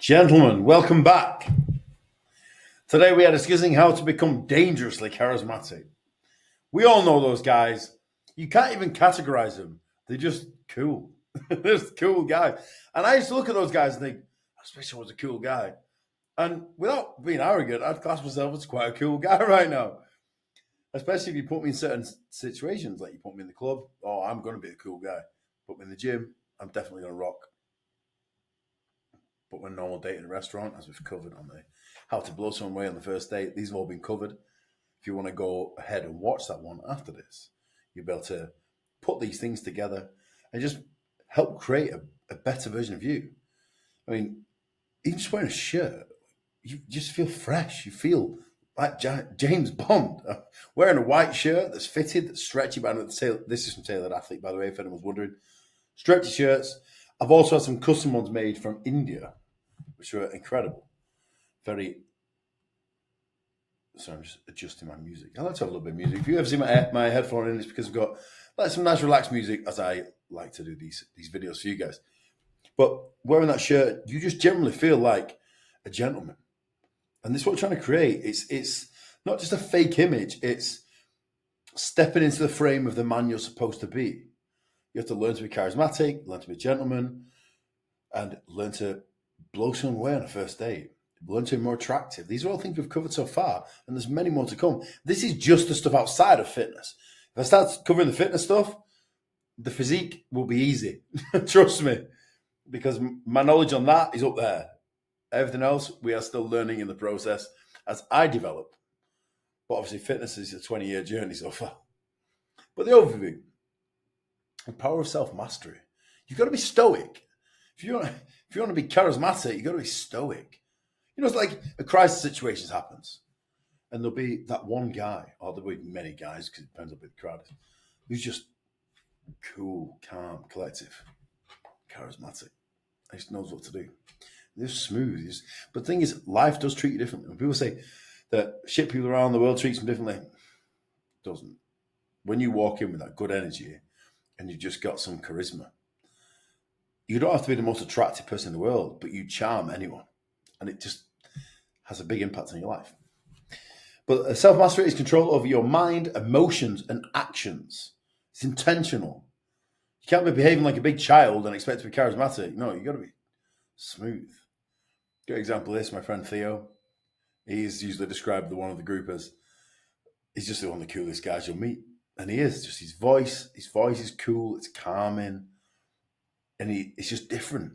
Gentlemen, welcome back. Today we are discussing how to become dangerously charismatic. We all know those guys. You can't even categorize them. They're just cool. They're just cool guys. And I used to look at those guys and think, I wish I was a cool guy. And without being arrogant, I'd class myself as quite a cool guy right now. Especially if you put me in certain situations, like you put me in the club, oh, I'm going to be a cool guy. Put me in the gym, I'm definitely going to rock. But when normal date in a restaurant, as we've covered on the how to blow someone away on the first date, these have all been covered. If you want to go ahead and watch that one after this, you'll be able to put these things together and just help create a better version of you. I mean, even just wearing a shirt, you just feel fresh. You feel like James Bond. Wearing a white shirt that's fitted, that's stretchy. This is from Tailored Athlete, by the way, if anyone was wondering. Stretchy shirts. I've also had some custom ones made from India, which were incredible. Sorry, I'm just adjusting my music. I like to have a little bit of music. If you ever see my headphone in, it's because I've got some nice relaxed music as I like to do these videos for you guys. But wearing that shirt, you just generally feel like a gentleman. And this is what we're trying to create. It's not just a fake image. It's stepping into the frame of the man you're supposed to be. You have to learn to be charismatic, learn to be a gentleman, and learn to blow someone away on a first date. Learn to be more attractive. These are all things we've covered so far, and there's many more to come. This is just the stuff outside of fitness. If I start covering the fitness stuff, the physique will be easy. Trust me, because my knowledge on that is up there. Everything else, we are still learning in the process as I develop. But obviously, fitness is a 20-year journey so far. But the overview, the power of self-mastery. You've got to be stoic. If you want to be charismatic, you've got to be stoic. You know, it's like a crisis situation happens, and there'll be that one guy, or there'll be many guys, because it depends on the crowd, who's just cool, calm, collective, charismatic. He just knows what to do. They're smooth. But the thing is, life does treat you differently. When people say that shit people around the world treats them differently, it doesn't. When you walk in with that good energy and you've just got some charisma, you don't have to be the most attractive person in the world, but you charm anyone. And it just has a big impact on your life. But self-mastery is control over your mind, emotions, and actions. It's intentional. You can't be behaving like a big child and expect to be charismatic. No, you've got to be smooth. Good example of this, my friend Theo. He's usually described the one of the group as he's just one of the coolest guys you'll meet. And he is. Just his voice is cool, it's calming. And it's just different.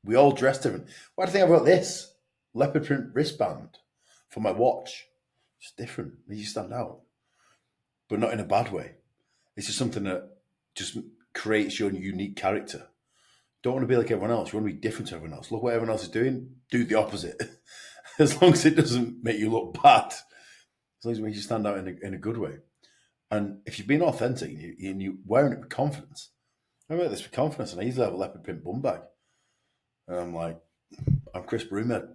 We all dress different. Why do you think I've got this leopard print wristband for my watch? It's different. You stand out. But not in a bad way. It's just something that just creates your unique character. Don't want to be like everyone else. You want to be different to everyone else. Look what everyone else is doing. Do the opposite. As long as it doesn't make you look bad. As long as it makes you stand out in a good way. And if you're being authentic and you're wearing it with confidence. I wear this with confidence, and I usually have a leopard print bum bag. And I'm like, I'm Chris Broomhead.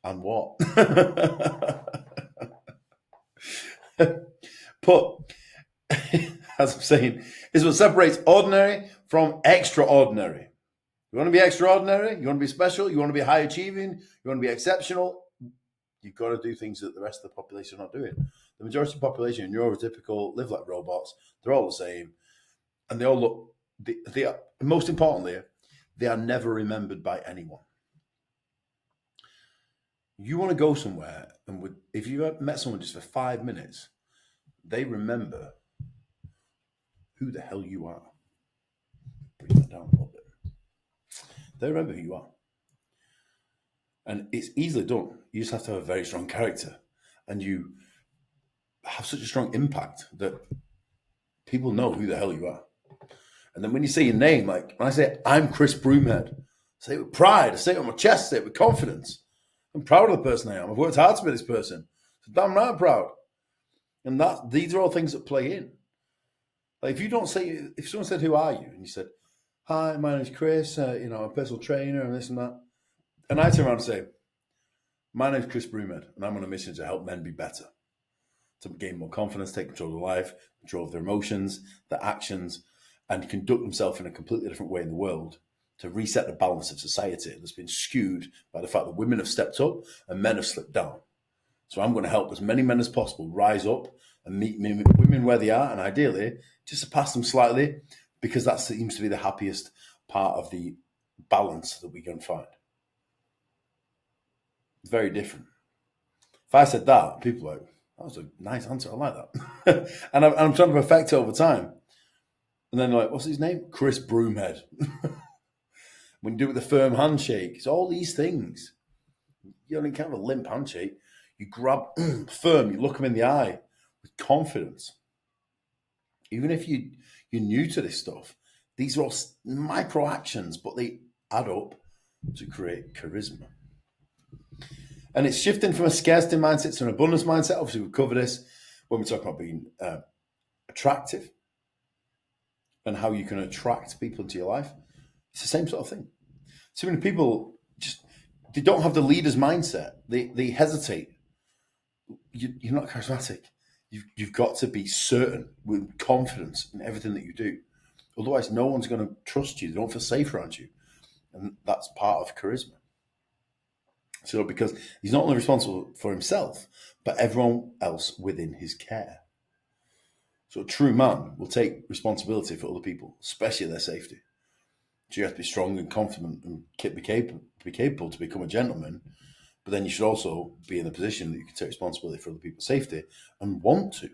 And what? But, as I'm saying, is what separates ordinary from extraordinary. You want to be extraordinary? You want to be special? You want to be high achieving? You want to be exceptional? You've got to do things that the rest of the population are not doing. The majority of the population, neurotypical, live like robots. They're all the same. And they all look, they are, most importantly, they are never remembered by anyone. You want to go somewhere, and if you met someone just for 5 minutes, they remember who the hell you are. Bring that down a little bit. They remember who you are. And it's easily done. You just have to have a very strong character. And you have such a strong impact that people know who the hell you are. And then when you say your name, like when I say, I'm Chris Broomhead, I say it with pride, I say it on my chest, I say it with confidence. I'm proud of the person I am. I've worked hard to be this person. So damn right proud. And these are all things that play in. Like if someone said, who are you? And you said, hi, my name's Chris, I'm a personal trainer and this and that. And I turn around and say, my name's Chris Broomhead, and I'm on a mission to help men be better, to gain more confidence, take control of their life, control of their emotions, their actions, and conduct themselves in a completely different way in the world to reset the balance of society that's been skewed by the fact that women have stepped up and men have slipped down. So I'm going to help as many men as possible rise up and meet women where they are, and ideally just surpass them slightly, because that seems to be the happiest part of the balance that we can find. It's very different. If I said that, people are like, that was a nice answer. I like that. and I'm trying to perfect it over time. And then like, what's his name? Chris Broomhead. When you do it with a firm handshake, it's all these things. You only kind of a limp handshake. You grab firm, you look them in the eye with confidence. Even if you're new to this stuff, these are all micro actions, but they add up to create charisma. And it's shifting from a scarcity mindset to an abundance mindset. Obviously, we've covered this when we talk about being attractive and how you can attract people into your life. It's the same sort of thing. So many people they don't have the leader's mindset. They hesitate. You're not charismatic. You've got to be certain with confidence in everything that you do. Otherwise, no one's going to trust you. They don't feel safe around you. And that's part of charisma. So because he's not only responsible for himself, but everyone else within his care. So a true man will take responsibility for other people, especially their safety. So you have to be strong and confident and be capable to become a gentleman. But then you should also be in a position that you can take responsibility for other people's safety and want to.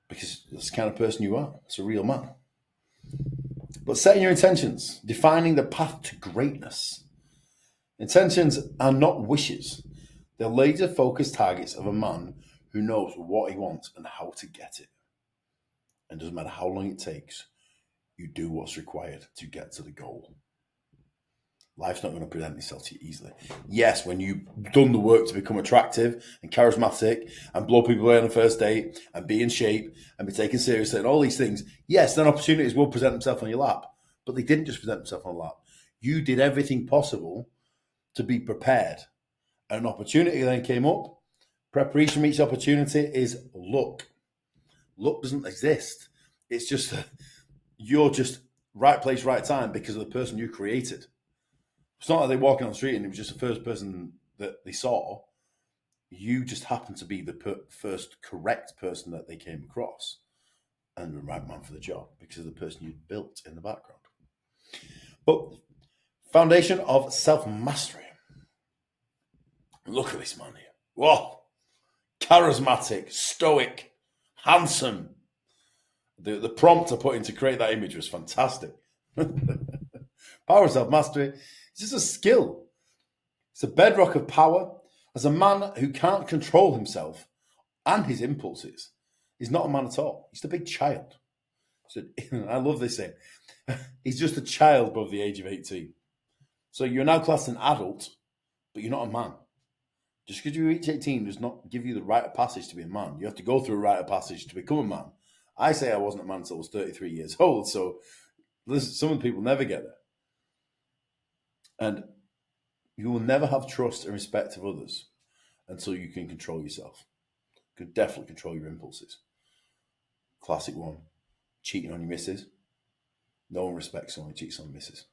Because that's the kind of person you are. It's a real man. But setting your intentions, defining the path to greatness. Intentions are not wishes. They're laser-focused targets of a man who knows what he wants and how to get it. And it doesn't matter how long it takes, you do what's required to get to the goal. Life's not going to present itself to you easily. Yes, when you've done the work to become attractive and charismatic and blow people away on the first date and be in shape and be taken seriously and all these things, yes, then opportunities will present themselves on your lap. But they didn't just present themselves on your lap. You did everything possible to be prepared. An opportunity then came up. Preparation meets opportunity is luck. Luck doesn't exist. It's just you're just right place, right time because of the person you created. It's not like they're walking on the street and it was just the first person that they saw. You just happened to be the first correct person that they came across and the right man for the job because of the person you built in the background. But foundation of self-mastery. Look at this man here. Whoa! Charismatic, stoic, handsome. The prompt I put in to create that image was fantastic. Power of self-mastery. It's just a skill. It's a bedrock of power. As a man who can't control himself and his impulses, he's not a man at all. He's a big child. So, I love this thing. He's just a child above the age of 18. So you're now classed an adult, but you're not a man. Just because you reach 18 does not give you the rite of passage to be a man. You have to go through a rite of passage to become a man. I say I wasn't a man until I was 33 years old, so some of the people never get there. And you will never have trust and respect of others until you can control yourself. You can definitely control your impulses. Classic one, cheating on your missus. No one respects someone who cheats on the missus.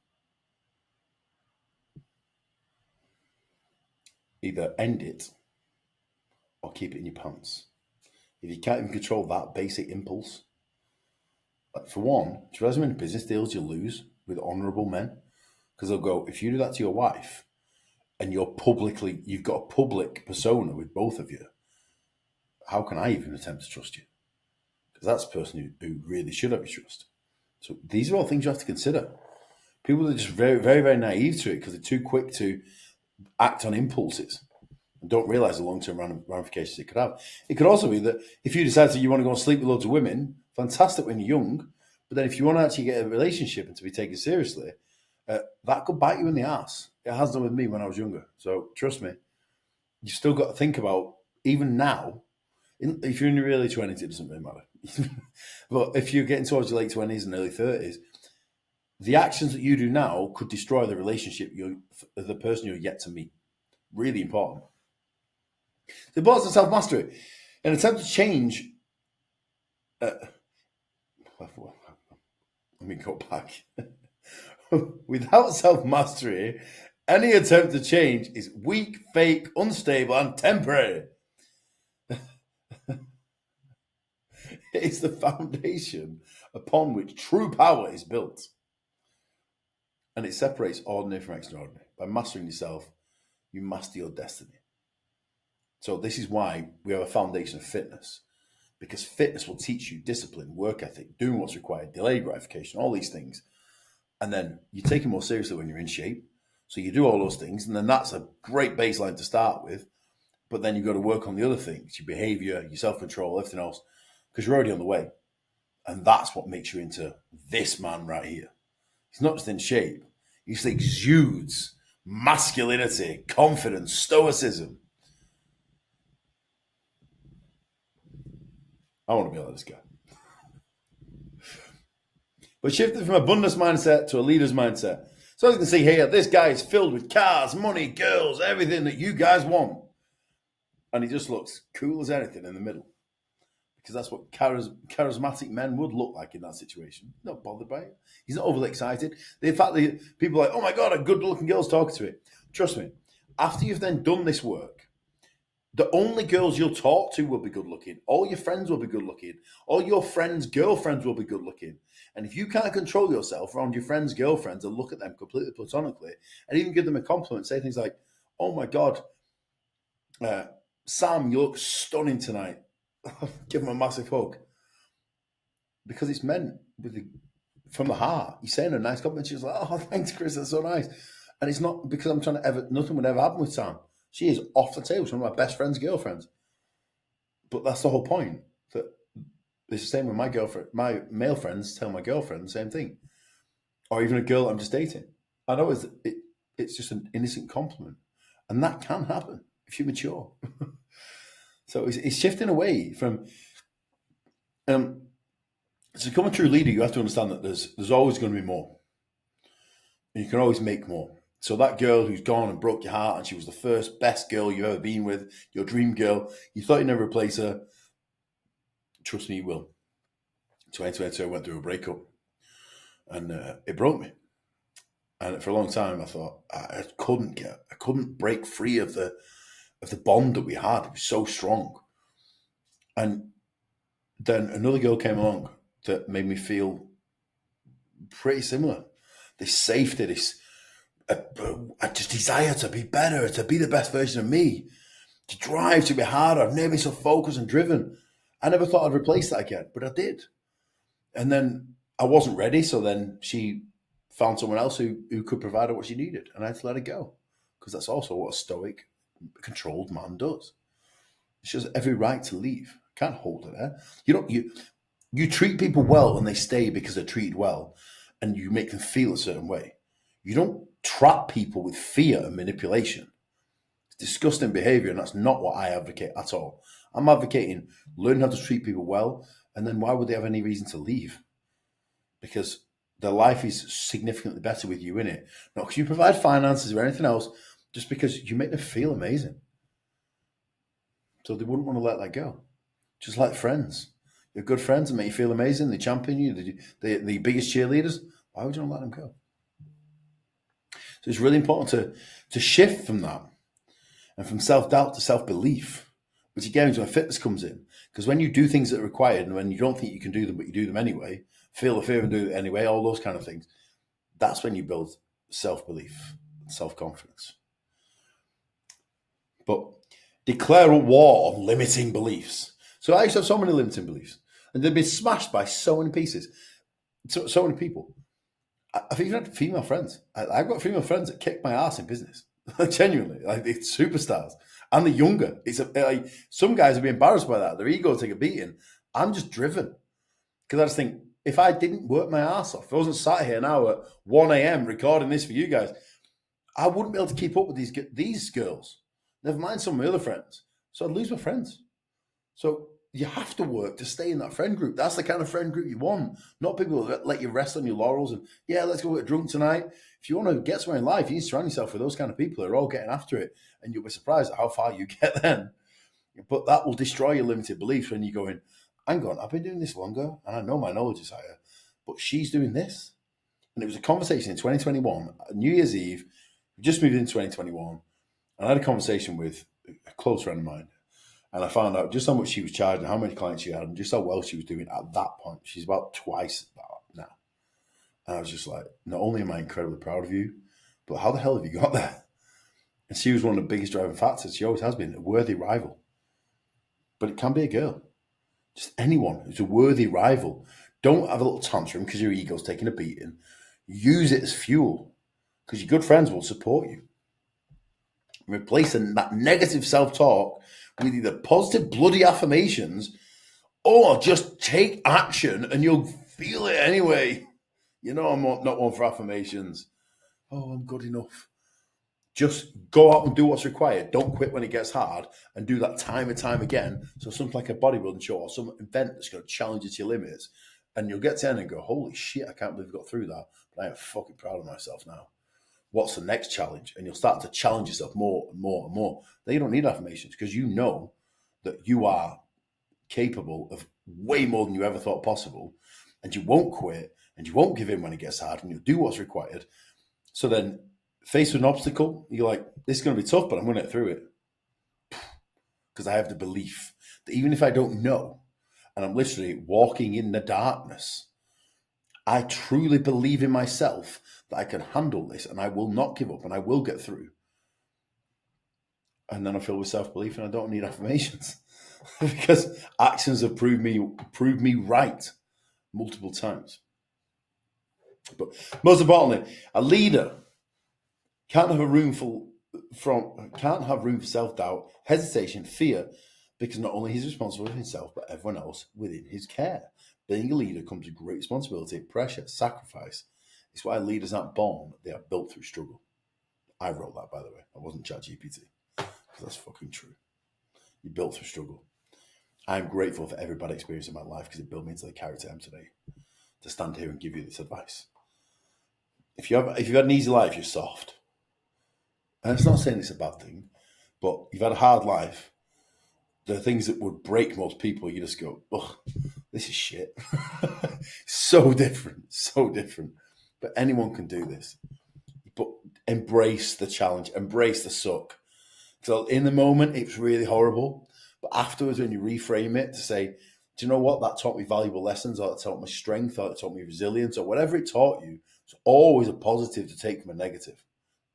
Either end it or keep it in your pants. If you can't even control that basic impulse, like for one, do you realize how many business deals you lose with honourable men? Because they'll go, if you do that to your wife and you've got a public persona with both of you, how can I even attempt to trust you? Because that's the person who really should have your trust. So these are all things you have to consider. People are just very, very, very naive to it because they're too quick to act on impulses and don't realise the long-term ramifications it could have. It could also be that if you decide that you want to go and sleep with loads of women, fantastic when you're young, but then if you want to actually get a relationship and to be taken seriously, that could bite you in the ass. It has done with me when I was younger. So trust me, you've still got to think about, even now, if you're in your early 20s, it doesn't really matter. But if you're getting towards your late 20s and early 30s, the actions that you do now could destroy the relationship the person you're yet to meet. Really important. The importance of self-mastery. An attempt to change... let me go back. Without self-mastery, any attempt to change is weak, fake, unstable, and temporary. It's the foundation upon which true power is built. And it separates ordinary from extraordinary. By mastering yourself, you master your destiny. So this is why we have a foundation of fitness. Because fitness will teach you discipline, work ethic, doing what's required, delayed gratification, all these things. And then you take it more seriously when you're in shape. So you do all those things, and then that's a great baseline to start with. But then you've got to work on the other things, your behavior, your self-control, everything else, because you're already on the way. And that's what makes you into this man right here. He's not just in shape. He just exudes masculinity, confidence, stoicism. I want to be like this guy. But shifting from abundance mindset to a leader's mindset. So as you can see here, this guy is filled with cars, money, girls, everything that you guys want. And he just looks cool as anything in the middle. Because that's what charismatic men would look like in that situation. Not bothered by it. He's not overly excited. In fact, people are like, oh my God, a good looking girl's talking to him. Trust me, after you've then done this work, the only girls you'll talk to will be good looking. All your friends will be good looking. All your friends' girlfriends will be good looking. And if you can't control yourself around your friends' girlfriends and look at them completely platonically and even give them a compliment, say things like, oh my God, Sam, you look stunning tonight. Give him a massive hug. Because it's meant from the heart. You're saying a nice compliment. She's like, oh, thanks, Chris, that's so nice. And it's not because I'm trying to nothing would ever happen with Sam. She is off the table. She's one of my best friend's girlfriends. But that's the whole point. That it's the same with my girlfriend. My male friends tell my girlfriend the same thing. Or even a girl I'm just dating. I know it's just an innocent compliment. And that can happen if you're mature. So it's shifting away from... to become a true leader, you have to understand that there's always going to be more. And you can always make more. So that girl who's gone and broke your heart and she was the first best girl you've ever been with, your dream girl, you thought you'd never replace her. Trust me, you will. 2022, I went through a breakup and it broke me. And for a long time, I thought I couldn't break free of the bond that we had. It was so strong. And then another girl came along that made me feel pretty similar. This safety, this I just desire to be better, to be the best version of me, to drive, to be harder. I've never been so focused and driven. I never thought I'd replace that again, but I did. And then I wasn't ready, so then she found someone else who could provide her what she needed, and I had to let her go, because that's also what a stoic, controlled man does. She has every right to leave. Can't hold her there. You treat people well and they stay because they're treated well, and you make them feel a certain way. You don't trap people with fear and manipulation. It's disgusting behavior, and that's not what I advocate at all. I'm advocating learn how to treat people well, and then why would they have any reason to leave? Because their life is significantly better with you in it. Not because you provide finances or anything else, just because you make them feel amazing. So they wouldn't want to let that go. Just like friends. You're good friends and make you feel amazing. They champion you. They're the biggest cheerleaders. Why would you not let them go? So it's really important to shift from that and from self-doubt to self-belief, which again is where fitness comes in. Because when you do things that are required and when you don't think you can do them, but you do them anyway, feel the fear and do it anyway, all those kind of things, that's when you build self-belief, self-confidence. But declare a war on limiting beliefs. So I used to have so many limiting beliefs, and they've been smashed by so many pieces, so many people. I've even had female friends. I've got female friends that kick my ass in business. Genuinely, like it's superstars, and the younger. It's like some guys would be embarrassed by that. Their ego will take a beating. I'm just driven because I just think if I didn't work my ass off, if I wasn't sat here now at 1 a.m. recording this for you guys, I wouldn't be able to keep up with these girls. Never mind some of my other friends. So I'd lose my friends. So you have to work to stay in that friend group. That's the kind of friend group you want. Not people that let you rest on your laurels and, yeah, let's go get drunk tonight. If you want to get somewhere in life, you need to surround yourself with those kind of people who are all getting after it. And you'll be surprised at how far you get then. But that will destroy your limited beliefs when you're going, hang on, I've been doing this longer and I know my knowledge is higher, but she's doing this. And it was a conversation in 2021, New Year's Eve. We just moved in 2021. And I had a conversation with a close friend of mine. And I found out just how much she was charging, how many clients she had, and just how well she was doing at that point. She's about twice that now. And I was just like, not only am I incredibly proud of you, but how the hell have you got there? And she was one of the biggest driving factors. She always has been a worthy rival. But it can be a girl. Just anyone who's a worthy rival. Don't have a little tantrum because your ego's taking a beating. Use it as fuel because your good friends will support you. Replacing that negative self-talk with either positive bloody affirmations or just take action and you'll feel it anyway. You know, I'm not one for affirmations. Oh, I'm good enough. Just go out and do what's required. Don't quit when it gets hard and do that time and time again. So something like a bodybuilding show or some event that's going to challenge you to your limits. And you'll get to the end and go, holy shit, I can't believe I got through that. But I am fucking proud of myself now. What's the next challenge? And you'll start to challenge yourself more and more and more. Then you don't need affirmations because you know that you are capable of way more than you ever thought possible. And you won't quit and you won't give in when it gets hard and you'll do what's required. So then faced with an obstacle, you're like, this is going to be tough, but I'm going to get through it. Because I have the belief that even if I don't know, and I'm literally walking in the darkness, I truly believe in myself that I can handle this and I will not give up and I will get through. And then I feel with self-belief and I don't need affirmations because actions have proved me right multiple times. But most importantly, a leader can't have room for self-doubt, hesitation, fear, because not only he's responsible for himself, but everyone else within his care. Being a leader comes with great responsibility, pressure, sacrifice. It's why leaders aren't born, they are built through struggle. I wrote that, by the way. I wasn't ChatGPT, because that's fucking true. You're built through struggle. I'm grateful for every bad experience in my life because it built me into the character I am today to stand here and give you this advice. If you've had an easy life, you're soft. And it's not saying it's a bad thing, but you've had a hard life. The things that would break most people, you just go, ugh, this is shit. So different. But anyone can do this. But embrace the challenge, embrace the suck. So in the moment, it's really horrible. But afterwards, when you reframe it to say, do you know what? That taught me valuable lessons, or it taught me strength, or it taught me resilience, or whatever it taught you. It's always a positive to take from a negative.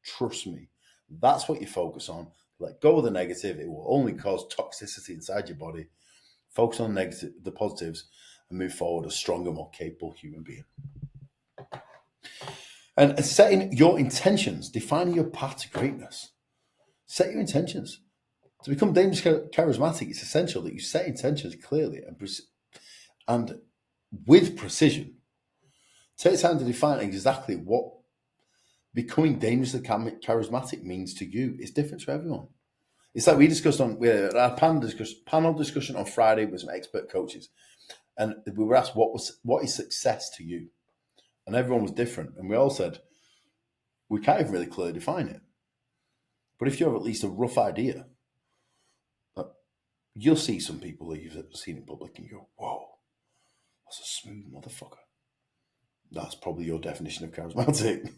Trust me. That's what you focus on. Let go of the negative. It will only cause toxicity inside your body. Focus on the positives, and move forward a stronger, more capable human being. And setting your intentions, defining your path to greatness. Set your intentions. To become dangerously charismatic, it's essential that you set intentions clearly and with precision. Take time to define exactly what becoming dangerously charismatic means to you. It's different to everyone. It's like we discussed on our panel discussion on Friday with some expert coaches, and we were asked what is success to you, and everyone was different, and we all said we can't even really clearly define it. But if you have at least a rough idea, you'll see some people that you've seen in public, and you go, "Whoa, that's a smooth motherfucker." That's probably your definition of charismatic.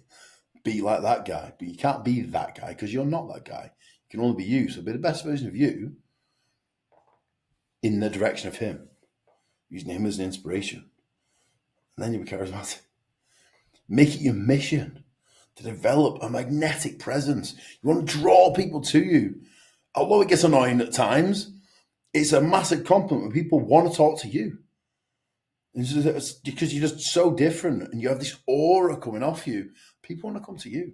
Be like that guy, but you can't be that guy because you're not that guy. You can only be you. So be the best version of you in the direction of him, using him as an inspiration. And then you'll be charismatic. Make it your mission to develop a magnetic presence. You want to draw people to you. Although it gets annoying at times, it's a massive compliment when people want to talk to you. It's because you're just so different and you have this aura coming off you. People want to come to you.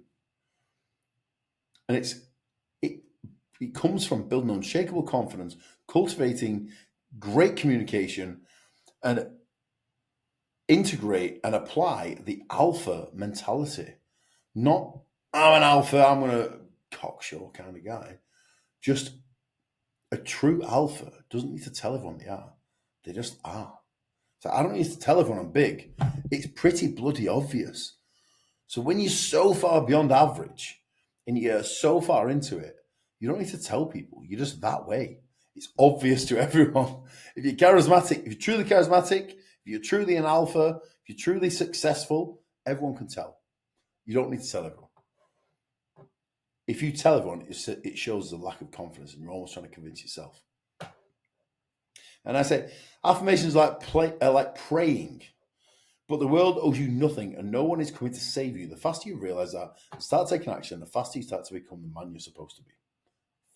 And it comes from building unshakable confidence, cultivating great communication, and integrate and apply the alpha mentality. Not, I'm an alpha, I'm going to cocksure kind of guy. Just a true alpha doesn't need to tell everyone they are. They just are. So I don't need to tell everyone I'm big. It's pretty bloody obvious. So when you're so far beyond average and you're so far into it, you don't need to tell people. You're just that way. It's obvious to everyone. If you're charismatic, if you're truly charismatic, if you're truly an alpha, if you're truly successful, everyone can tell. You don't need to tell everyone. If you tell everyone, it shows a lack of confidence, and you're almost trying to convince yourself. And I say, affirmations are like praying, but the world owes you nothing, and no one is coming to save you. The faster you realize that, start taking action, the faster you start to become the man you're supposed to be.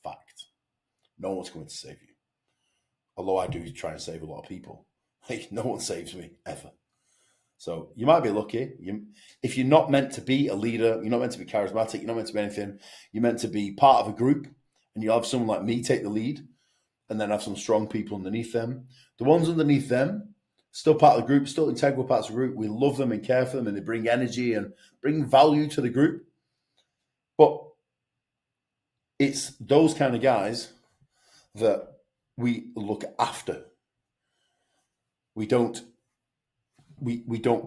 Fact. No one's coming to save you. Although I do try and save a lot of people. Hey, no one saves me, ever. So you might be lucky. If you're not meant to be a leader, you're not meant to be charismatic, you're not meant to be anything, you're meant to be part of a group, and you'll have someone like me take the lead, and then have some strong people underneath them. The ones underneath them, still part of the group, still integral parts of the group. We love them and care for them, and they bring energy and bring value to the group. But it's those kind of guys that we look after. We don't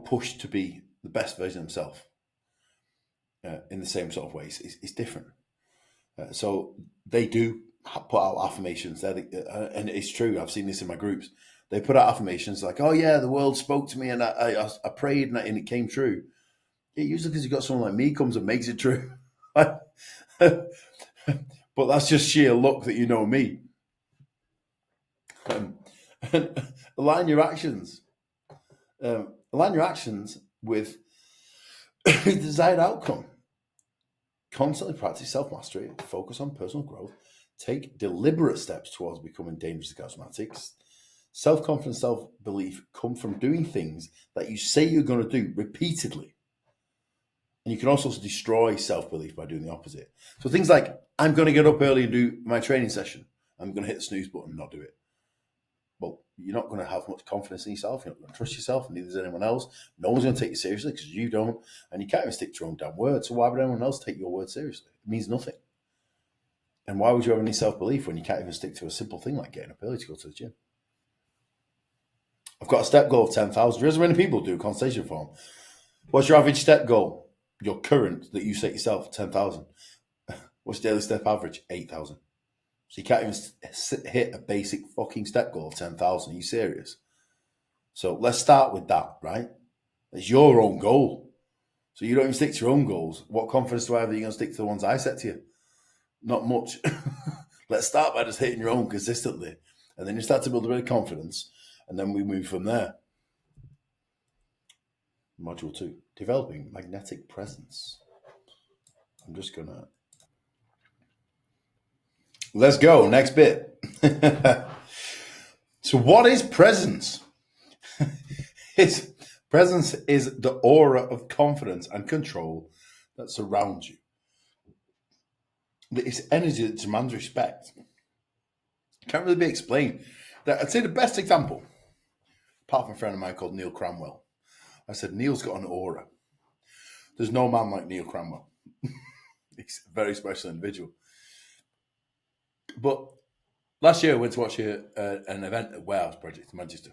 push to be the best version of himself in the same sort of ways. It's different. So they do put out affirmations, and it's true. I've seen this in my groups. They put out affirmations like, "Oh yeah, the world spoke to me, and I prayed, and it came true." Yeah, usually because you've got someone like me comes and makes it true. But that's just sheer luck that you know me. Align your actions. Align your actions with the desired outcome. Constantly practice self-mastery, focus on personal growth, take deliberate steps towards becoming dangerously charismatic. Self-confidence, self-belief come from doing things that you say you're going to do repeatedly. And you can also destroy self-belief by doing the opposite. So things like, I'm going to get up early and do my training session. I'm going to hit the snooze button and not do it. Well, you're not going to have much confidence in yourself. You're not going to trust yourself, and neither is anyone else. No one's going to take you seriously because you don't, and you can't even stick to your own damn word. So why would anyone else take your word seriously? It means nothing. And why would you have any self-belief when you can't even stick to a simple thing like getting up early to go to the gym? I've got a step goal of 10,000. Here's how many people do a consultation form. What's your average step goal? Your current that you set yourself, 10,000. What's your daily step average? 8,000. So you can't even hit a basic fucking step goal of 10,000. Are you serious? So let's start with that, right? It's your own goal. So you don't even stick to your own goals. What confidence do I have that you're going to stick to the ones I set to you? Not much. Let's start by just hitting your own consistently. And then you start to build a bit of confidence. And then we move from there. Module 2, developing magnetic presence. I'm just going to... Let's go. Next bit. So what is presence? Presence is the aura of confidence and control that surrounds you. It's energy that demands respect. Can't really be explained. I'd say the best example, apart from a friend of mine called Neil Cranwell. I said, Neil's got an aura. There's no man like Neil Cranwell. He's a very special individual. But last year I went to watch an event at Warehouse Project in Manchester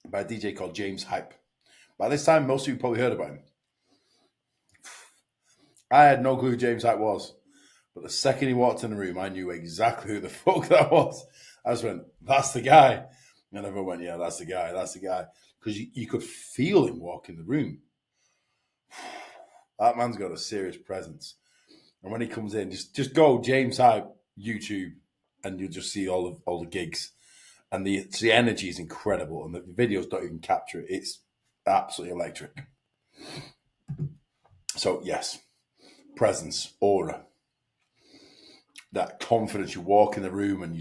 by a DJ called James Hype. By this time, most of you probably heard about him. I had no clue who James Hype was. But the second he walked in the room, I knew exactly who the fuck that was. I just went, that's the guy. And everyone went, yeah, that's the guy, that's the guy. Because you could feel him walk in the room. That man's got a serious presence. And when he comes in, just go James Hype YouTube, and you'll just see all the gigs. And the energy is incredible, and the videos don't even capture it. It's absolutely electric. So yes, presence, aura. That confidence, you walk in the room and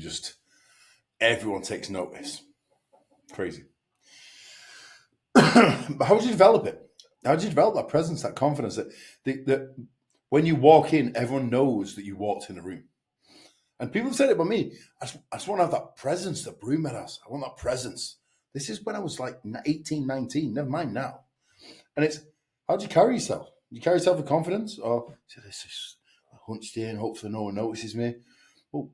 everyone takes notice. Crazy. But how do you develop it? How do you develop that presence, that confidence? That when you walk in, everyone knows that you walked in the room. And people have said it about me. I just want to have that presence that Broomhead has. I want that presence. This is when I was like 18, 19. Never mind now. And it's, how do you carry yourself? Do you carry yourself with confidence? Or, this is hunched in, hopefully no one notices me. Well,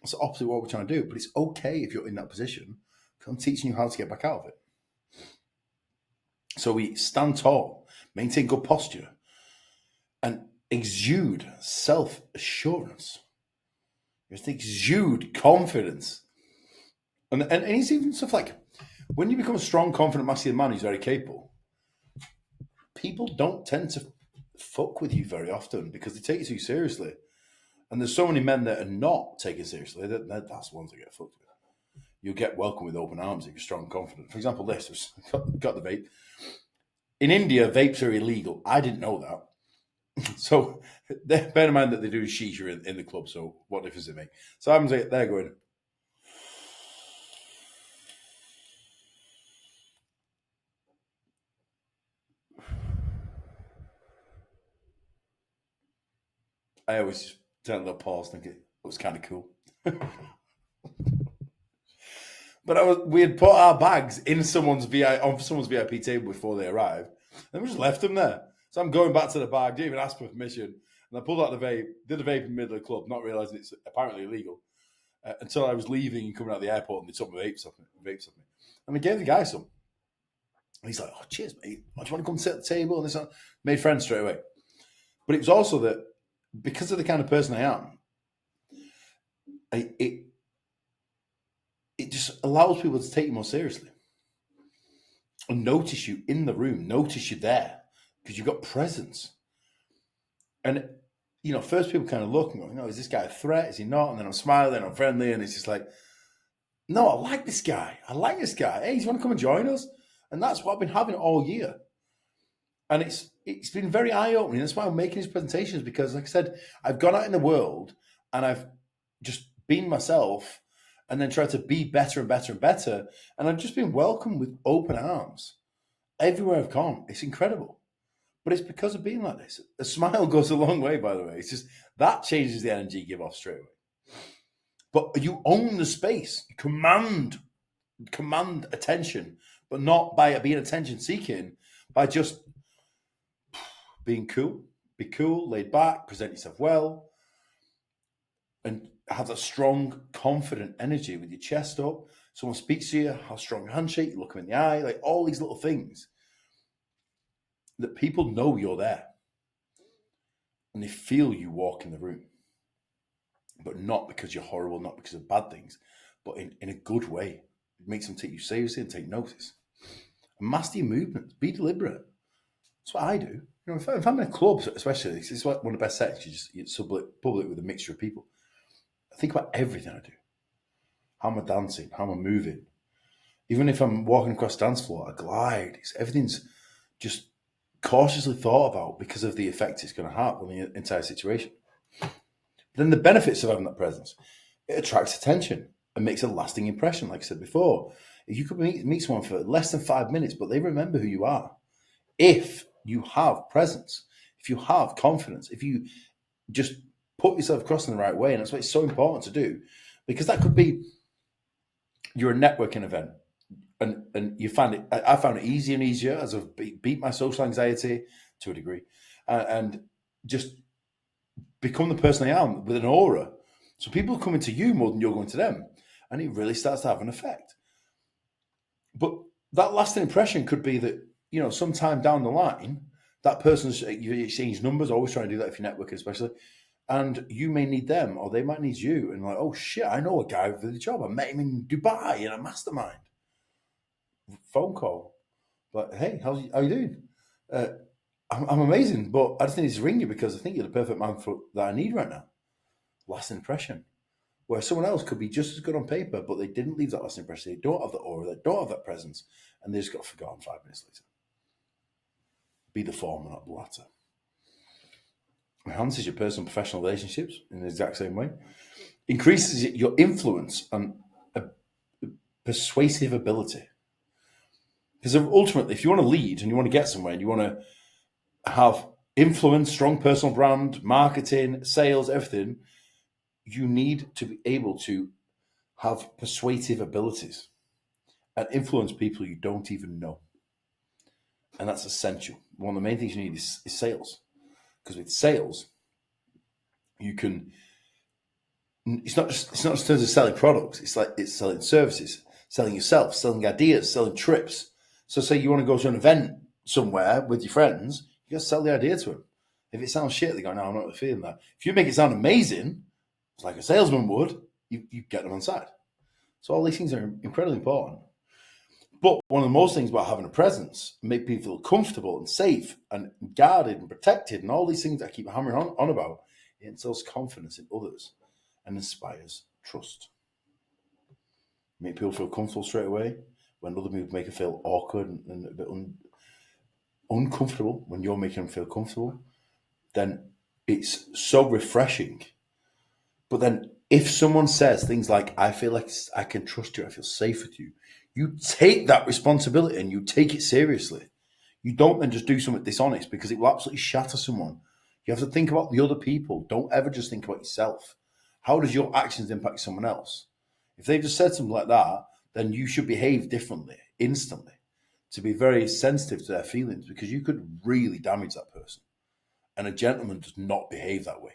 it's the opposite of what we're trying to do. But it's okay if you're in that position, because I'm teaching you how to get back out of it. So we stand tall, maintain good posture, and exude self-assurance. You have to exude confidence. And it's even stuff like, when you become a strong, confident, masculine man who's very capable, people don't tend to fuck with you very often because they take you too seriously. And there's so many men that are not taken seriously that's the ones that get fucked with. You'll get welcomed with open arms if you're strong and confident. For example, this was got the vape. In India, vapes are illegal. I didn't know that. So bear in mind that they do shisha in the club, so what difference does it make? So I'm there going, I always take a little pause, thinking it was kind of cool. But we had put our bags in someone's VIP table before they arrived, and we just left them there. So I'm going back to the bar, didn't even ask for permission, and I pulled out the vape, did the vape in the middle of the club, not realizing it's apparently illegal, until I was leaving and coming out of the airport, and they took my vapes off me, and I gave the guy some. And he's like, "Oh, cheers, mate. Do you want to come sit at the table?" And this, made friends straight away. But it was also that because of the kind of person I am, it just allows people to take you more seriously and notice you in the room, notice you there because you've got presence. And first people kind of look and go, is this guy a threat? Is he not? And then I'm smiling and I'm friendly, and it's just like, no, I like this guy. Hey, do you want to come and join us? And that's what I've been having all year. And it's been very eye-opening. That's why I'm making these presentations, because like I said, I've gone out in the world and I've just been myself and then tried to be better and better and better. And I've just been welcomed with open arms everywhere I've gone. It's incredible. But it's because of being like this. A smile goes a long way, by the way. It's just that changes the energy you give off straight away. But you own the space. You command attention, but not by being attention-seeking, by just being cool. Be cool, laid back, present yourself well, and have that strong, confident energy with your chest up. Someone speaks to you, how strong handshake, you look them in the eye, like all these little things that people know you're there. And they feel you walk in the room. But not because you're horrible, not because of bad things, but in a good way. It makes them take you seriously and take notice. And master your movements. Be deliberate. That's what I do. If I'm in a club, especially, this is one of the best settings. You public with a mixture of people. I think about everything I do. How am I dancing? How am I moving? Even if I'm walking across the dance floor, I glide. Everything's just cautiously thought about because of the effect it's going to have on the entire situation. But then the benefits of having that presence, it attracts attention and makes a lasting impression. Like I said before, if you could meet someone for less than 5 minutes, but they remember who you are, if you have presence, if you have confidence, if you just put yourself across in the right way. And that's why it's so important to do, because that could be you're a networking event and you find it, I found it easier and easier as I've beat my social anxiety to a degree and just become the person I am with an aura. So people are coming to you more than you're going to them. And it really starts to have an effect. But that lasting impression could be that, sometime down the line, that person's, you exchange numbers, always trying to do that if you're networking especially, and you may need them or they might need you. And like, oh shit, I know a guy for the job. I met him in Dubai in a mastermind. Phone call. But hey, how you doing? I'm amazing, but I just need to ring you because I think you're the perfect man that I need right now. Lasting impression. Where someone else could be just as good on paper, but they didn't leave that lasting impression. They don't have that aura, they don't have that presence, and they just got forgotten 5 minutes later. Be the former, not the latter. Enhances your personal and professional relationships in the exact same way. Increases your influence and persuasive ability. Because ultimately, if you want to lead and you want to get somewhere and you want to have influence, strong personal brand, marketing, sales, everything, you need to be able to have persuasive abilities and influence people you don't even know. And that's essential. One of the main things you need is sales. Because with sales, you can, it's not just in terms of selling products, it's selling services, selling yourself, selling ideas, selling trips. So say you want to go to an event somewhere with your friends, you got to sell the idea to them. If it sounds shit, they go, no, I'm not really feeling that. If you make it sound amazing, it's like a salesman would, you get them on side. So all these things are incredibly important. But one of the most things about having a presence, make people feel comfortable and safe and guarded and protected, and all these things that I keep hammering on about, it instills confidence in others and inspires trust. Make people feel comfortable straight away. When other people make them feel awkward and a bit uncomfortable, when you're making them feel comfortable, then it's so refreshing. But then if someone says things like, I feel like I can trust you, I feel safe with you, you take that responsibility and you take it seriously. You don't then just do something dishonest, because it will absolutely shatter someone. You have to think about the other people. Don't ever just think about yourself. How does your actions impact someone else? If they've just said something like that, then you should behave differently instantly, to be very sensitive to their feelings, because you could really damage that person. And a gentleman does not behave that way.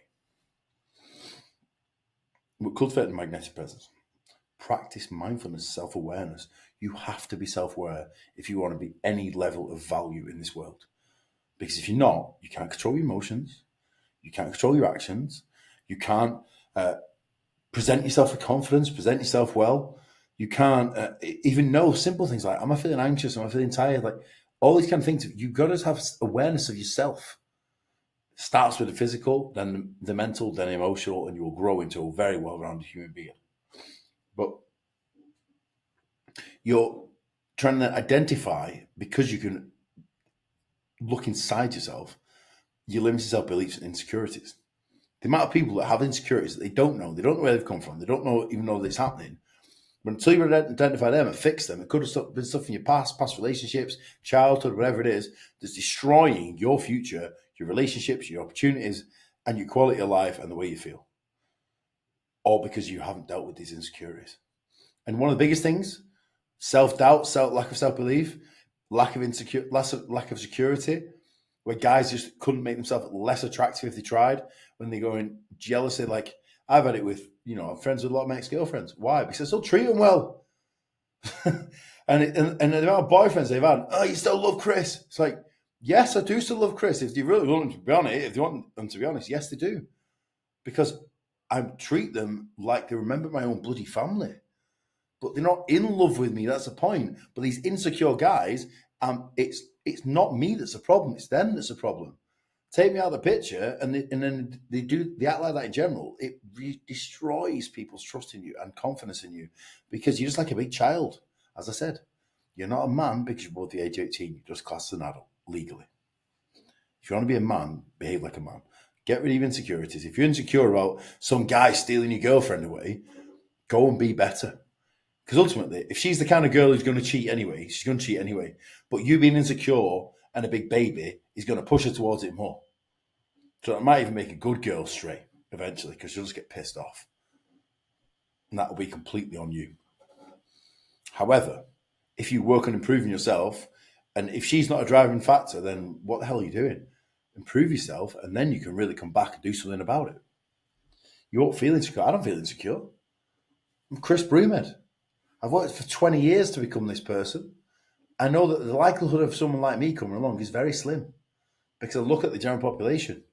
But cultivating magnetic presence. Practice mindfulness, self-awareness. You have to be self-aware if you want to be any level of value in this world. Because if you're not, you can't control your emotions, you can't control your actions, you can't present yourself with confidence, present yourself well. You can't even know simple things like, am I feeling anxious? Am I feeling tired? Like all these kind of things. You've got to have awareness of yourself. Starts with the physical, then the mental, then the emotional, and you will grow into a very well-rounded human being. But you're trying to identify, because you can look inside yourself, your limited self-beliefs and insecurities. The amount of people that have insecurities that they don't know where they've come from, they don't know even know that it's happening. But until you identify them and fix them, it could have been stuff in your past relationships, childhood, whatever it is, that's destroying your future, your relationships, your opportunities, and your quality of life and the way you feel. All because you haven't dealt with these insecurities. And one of the biggest things, self-doubt, lack of self-belief, lack of security, where guys just couldn't make themselves less attractive if they tried, when they go in jealousy. Like I've had it with, I'm friends with a lot of my ex-girlfriends. Why? Because I still treat them well. and the amount of boyfriends they've had, oh, you still love Chris. It's like, yes, I do still love Chris. If they really want them to be honest, if they want them to be honest, yes, they do. Because I treat them like they remember my own bloody family. But they're not in love with me. That's the point. But these insecure guys, it's not me that's a problem. It's them that's a problem. Take me out of the picture, and then they act like that in general. It destroys people's trust in you and confidence in you, because you're just like a big child. As I said, you're not a man because you're above the age of 18. You're just classed as an adult legally. If you want to be a man, behave like a man. Get rid of insecurities. If you're insecure about some guy stealing your girlfriend away, go and be better. Because ultimately, if she's the kind of girl who's going to cheat anyway, she's going to cheat anyway. But you being insecure and a big baby is going to push her towards it more. So it might even make a good girl stray eventually, because she'll just get pissed off. And that will be completely on you. However, if you work on improving yourself, and if she's not a driving factor, then what the hell are you doing? Improve yourself, and then you can really come back and do something about it. You won't feel insecure. I don't feel insecure. I'm Chris Broomhead. I've worked for 20 years to become this person. I know that the likelihood of someone like me coming along is very slim, because I look at the general population.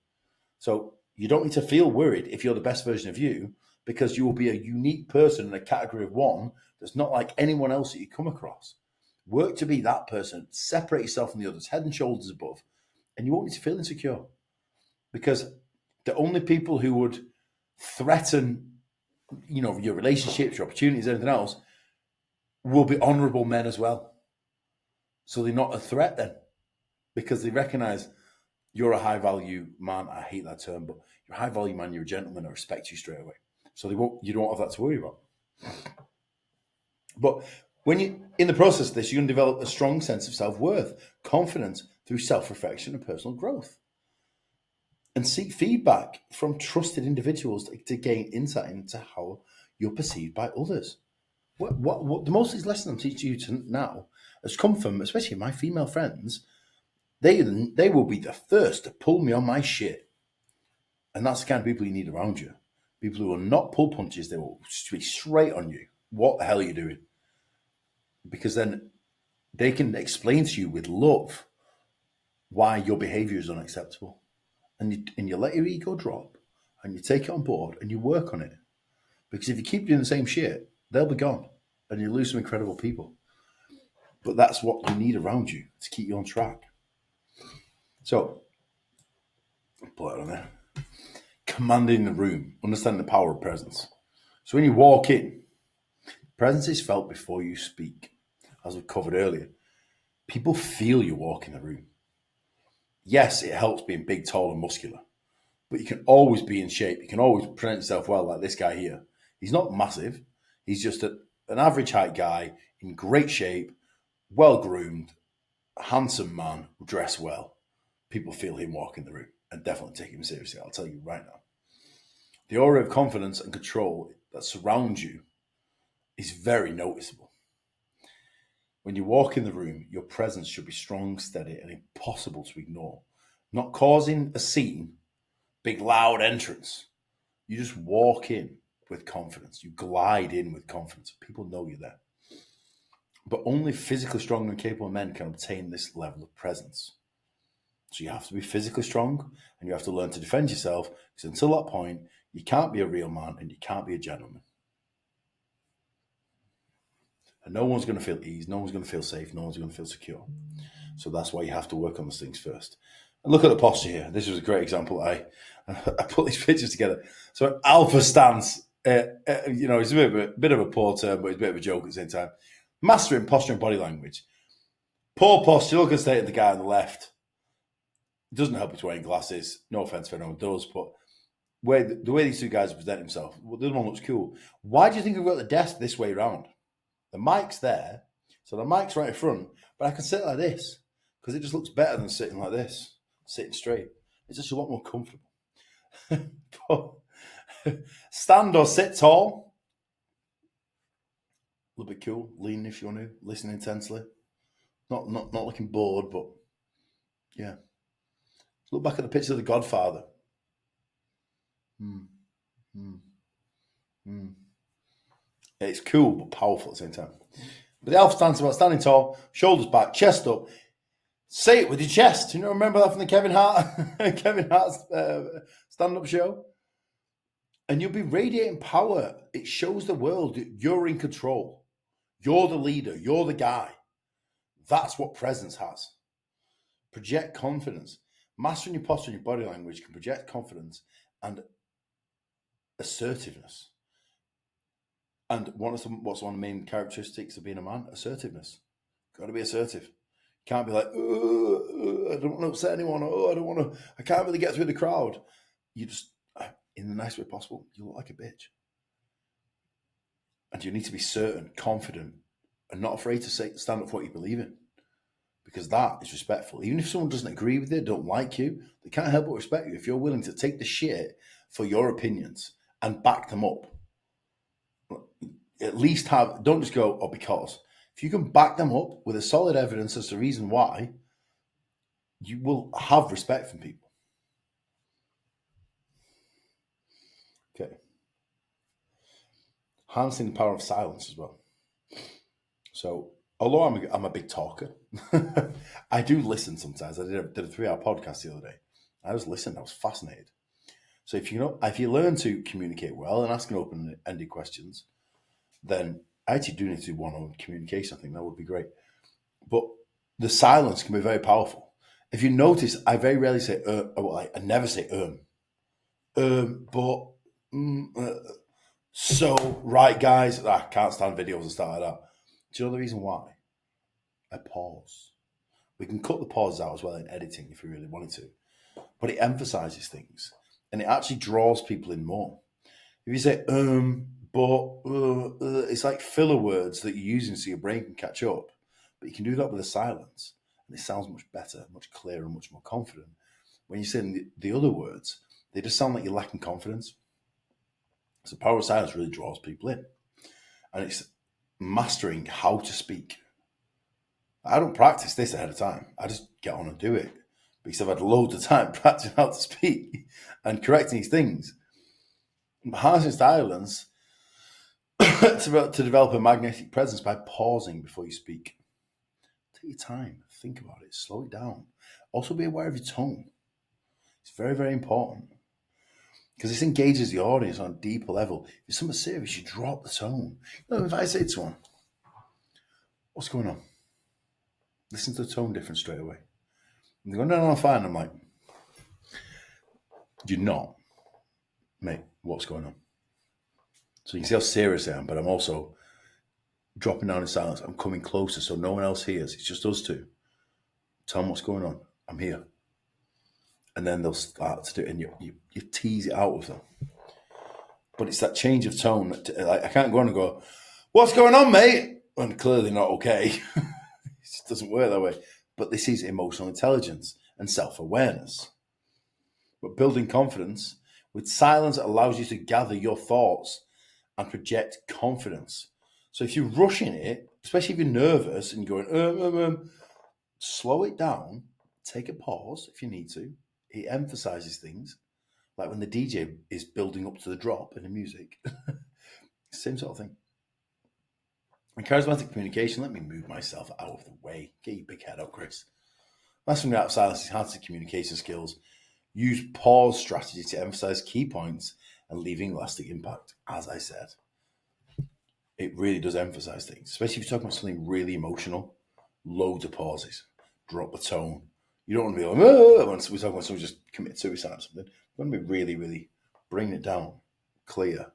So you don't need to feel worried if you're the best version of you, because you will be a unique person in a category of one that's not like anyone else that you come across. Work to be that person. Separate yourself from the others, head and shoulders above, and you won't need to feel insecure, because the only people who would threaten, your relationships, your opportunities, anything else, will be honourable men as well. So they're not a threat then, because they recognise you're a high value man. I hate that term, but you're a high value man, you're a gentleman, I respect you straight away. So you don't have that to worry about. But when you in the process of this, you're going to develop a strong sense of self-worth, confidence through self-reflection and personal growth. And seek feedback from trusted individuals to gain insight into how you're perceived by others. What the most of these lessons I'm teaching you now has come from, especially my female friends. They will be the first to pull me on my shit. And that's the kind of people you need around you. People who will not pull punches, they will be straight on you. What the hell are you doing? Because then they can explain to you with love why your behavior is unacceptable. And you let your ego drop, and you take it on board, and you work on it. Because if you keep doing the same shit, they'll be gone, and you lose some incredible people. But that's what you need around you to keep you on track. So, put it on there. Commanding the room, understanding the power of presence. So when you walk in, presence is felt before you speak. As we covered earlier, people feel you walk in the room. Yes, it helps being big, tall, and muscular, but you can always be in shape. You can always present yourself well, like this guy here. He's not massive. He's just an average height guy in great shape, well groomed, handsome man, dressed well. People feel him walk in the room and definitely take him seriously. I'll tell you right now. The aura of confidence and control that surrounds you is very noticeable. When you walk in the room, your presence should be strong, steady, and impossible to ignore. Not causing a scene, big loud entrance. You just walk in with confidence. You glide in with confidence. People know you're there. But only physically strong and capable men can obtain this level of presence. So you have to be physically strong and you have to learn to defend yourself, because until that point, you can't be a real man and you can't be a gentleman. And no one's going to feel ease, no one's going to feel safe, no one's going to feel secure. So that's why you have to work on those things first. And look at the posture here. This was a great example. I put these pictures together. So an alpha stance, it's a bit of a poor term, but it's a bit of a joke at the same time. Mastering posture and body language. Poor posture, look at the state of the guy on the left. It doesn't help he's wearing glasses. No offense if anyone does, but the way these two guys present themselves, well, the other one looks cool. Why do you think I've got the desk this way around? The mic's there, so the mic's right in front, but I can sit like this because it just looks better than sitting like this, sitting straight. It's just a lot more comfortable. Stand or sit tall. A little bit cool. Lean if you want to. Listen intensely. Not looking bored, but yeah. Look back at the picture of The Godfather. It's cool but powerful at the same time. But the alpha stance is about standing tall, shoulders back, chest up. Say it with your chest. You know, remember that from the Kevin Hart's stand-up show? And you'll be radiating power. It shows the world that you're in control. You're the leader. You're the guy. That's what presence has. Project confidence. Mastering your posture and your body language can project confidence and assertiveness. And what's one of the main characteristics of being a man? Assertiveness. Got to be assertive. Can't be like, I don't want to upset anyone. I can't really get through the crowd. You just, in the nicest way possible, you look like a bitch. And you need to be certain, confident, and not afraid to stand up for what you believe in. Because that is respectful. Even if someone doesn't agree with you, don't like you, they can't help but respect you if you're willing to take the shit for your opinions and back them up. At least don't just go, oh, because. If you can back them up with a solid evidence as to the reason why, you will have respect from people. Okay. Harnessing the power of silence as well. So, although I'm a big talker, I do listen sometimes. I did a 3-hour podcast the other day. I was listening. I was fascinated. So if you learn to communicate well and ask open-ended questions, then I actually do need to do one-on-one communication. I think that would be great. But the silence can be very powerful. If you notice, I very rarely say I never say but so right, guys. I can't stand videos and stuff like that. Do you know the reason why? I pause. We can cut the pauses out as well in editing if we really wanted to, but it emphasizes things and it actually draws people in more. If you say it's like filler words that you're using so your brain can catch up, but you can do that with a silence and it sounds much better, much clearer, much more confident. When you're saying the other words, they just sound like you're lacking confidence. So power of silence really draws people in, and it's mastering how to speak. I don't practice this ahead of time. I just get on and do it because I've had loads of time practicing how to speak and correcting these things. Harnessing silence to develop a magnetic presence by pausing before you speak. Take your time, think about it, slow it down. Also be aware of your tone. It's very, very important because this engages the audience on a deeper level. If it's something serious, you drop the tone. If I say to someone, what's going on? Listen to the tone difference straight away. And they go, no, I'm fine. I'm like, you're not, mate. What's going on? So you can see how serious I am, but I'm also dropping down in silence. I'm coming closer so no one else hears. It's just us two. Tell them what's going on. I'm here. And then they'll start to do it, and you tease it out with them. But it's that change of tone. Like, I can't go on and go, what's going on, mate? And clearly not okay. It just doesn't work that way. But this is emotional intelligence and self-awareness. But building confidence with silence allows you to gather your thoughts and project confidence. So if you're rushing it, especially if you're nervous and you're going, slow it down, take a pause if you need to. It emphasizes things, like when the DJ is building up to the drop in the music. Same sort of thing. In charismatic communication, let me move myself out of the way. Get your big head up, Chris. Mastering the art of silence enhances communication skills. Use pause strategy to emphasize key points and leaving lasting impact. As I said, it really does emphasize things, especially if you're talking about something really emotional. Loads of pauses. Drop the tone. You don't want to be like, oh, when we're talking about someone just committed suicide or something. You want to be really, really bringing it down, clear,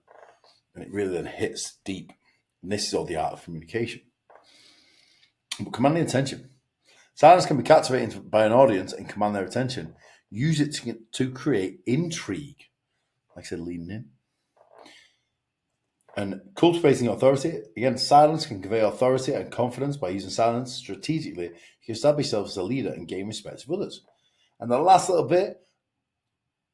and it really then hits deep. And this is all the art of communication. But commanding attention. Silence can be captivating by an audience and command their attention. Use it to create intrigue. Like I said, leaning in. And cultivating authority. Again, silence can convey authority and confidence. By using silence strategically, you can establish yourself as a leader and gain respect of others. And the last little bit,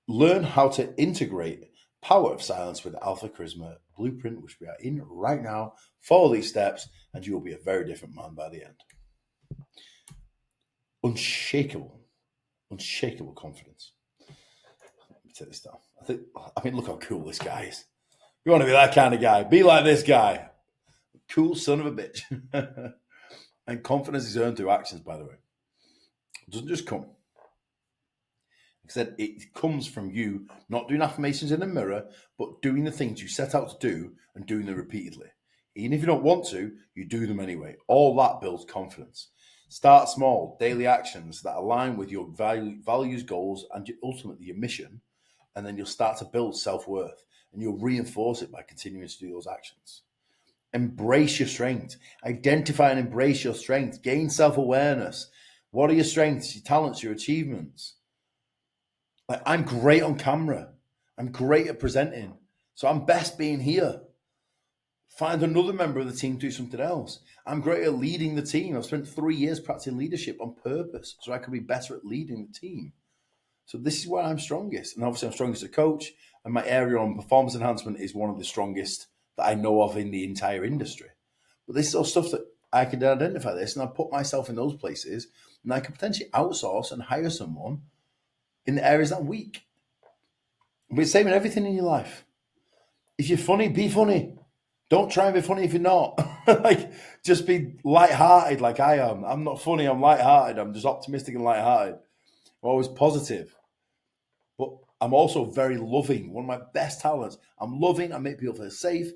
learn how to integrate power of silence with the Alpha Charisma Blueprint, which we are in right now. Follow these steps, and you will be a very different man by the end. Unshakable confidence. Let me take this down. I mean, look how cool this guy is. You want to be that kind of guy. Be like this guy. Cool son of a bitch. And confidence is earned through actions, by the way. It doesn't just come. Like I said, it comes from you not doing affirmations in the mirror, but doing the things you set out to do and doing them repeatedly. Even if you don't want to, you do them anyway. All that builds confidence. Start small, daily actions that align with your values, goals, and ultimately your mission. And then you'll start to build self-worth. And you'll reinforce it by continuing to do those actions. Embrace your strengths. Identify and embrace your strengths. Gain self-awareness. What are your strengths, your talents, your achievements? Like, I'm great on camera. I'm great at presenting. So I'm best being here. Find another member of the team to do something else. I'm great at leading the team. I've spent 3 years practicing leadership on purpose so I could be better at leading the team. So this is where I'm strongest. And obviously I'm strongest as a coach. And my area on performance enhancement is one of the strongest that I know of in the entire industry. But this is all stuff that I can identify this, and I put myself in those places, and I can potentially outsource and hire someone in the areas that I'm weak. But it's same in everything in your life. If you're funny, be funny. Don't try and be funny if you're not. Like, just be lighthearted like I am. I'm not funny, I'm lighthearted. I'm just optimistic and lighthearted. I'm always positive. But I'm also very loving. One of my best talents. I'm loving. I make people feel safe.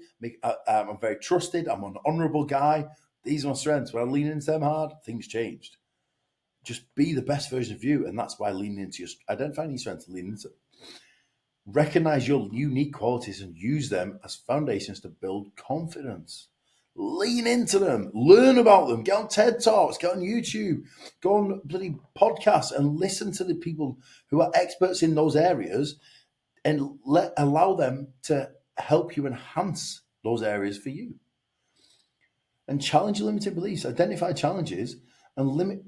I'm very trusted. I'm an honourable guy. These are my strengths. When I lean into them hard, things changed. Just be the best version of you. And that's why leaning into your, identifying your strengths and leaning into. Recognize your unique qualities and use them as foundations to build confidence. Lean into them. Learn about them. Get on TED Talks. Get on YouTube. Go on bloody podcasts and listen to the people who are experts in those areas and allow them to help you enhance those areas for you. And challenge your limiting beliefs. Identify challenges and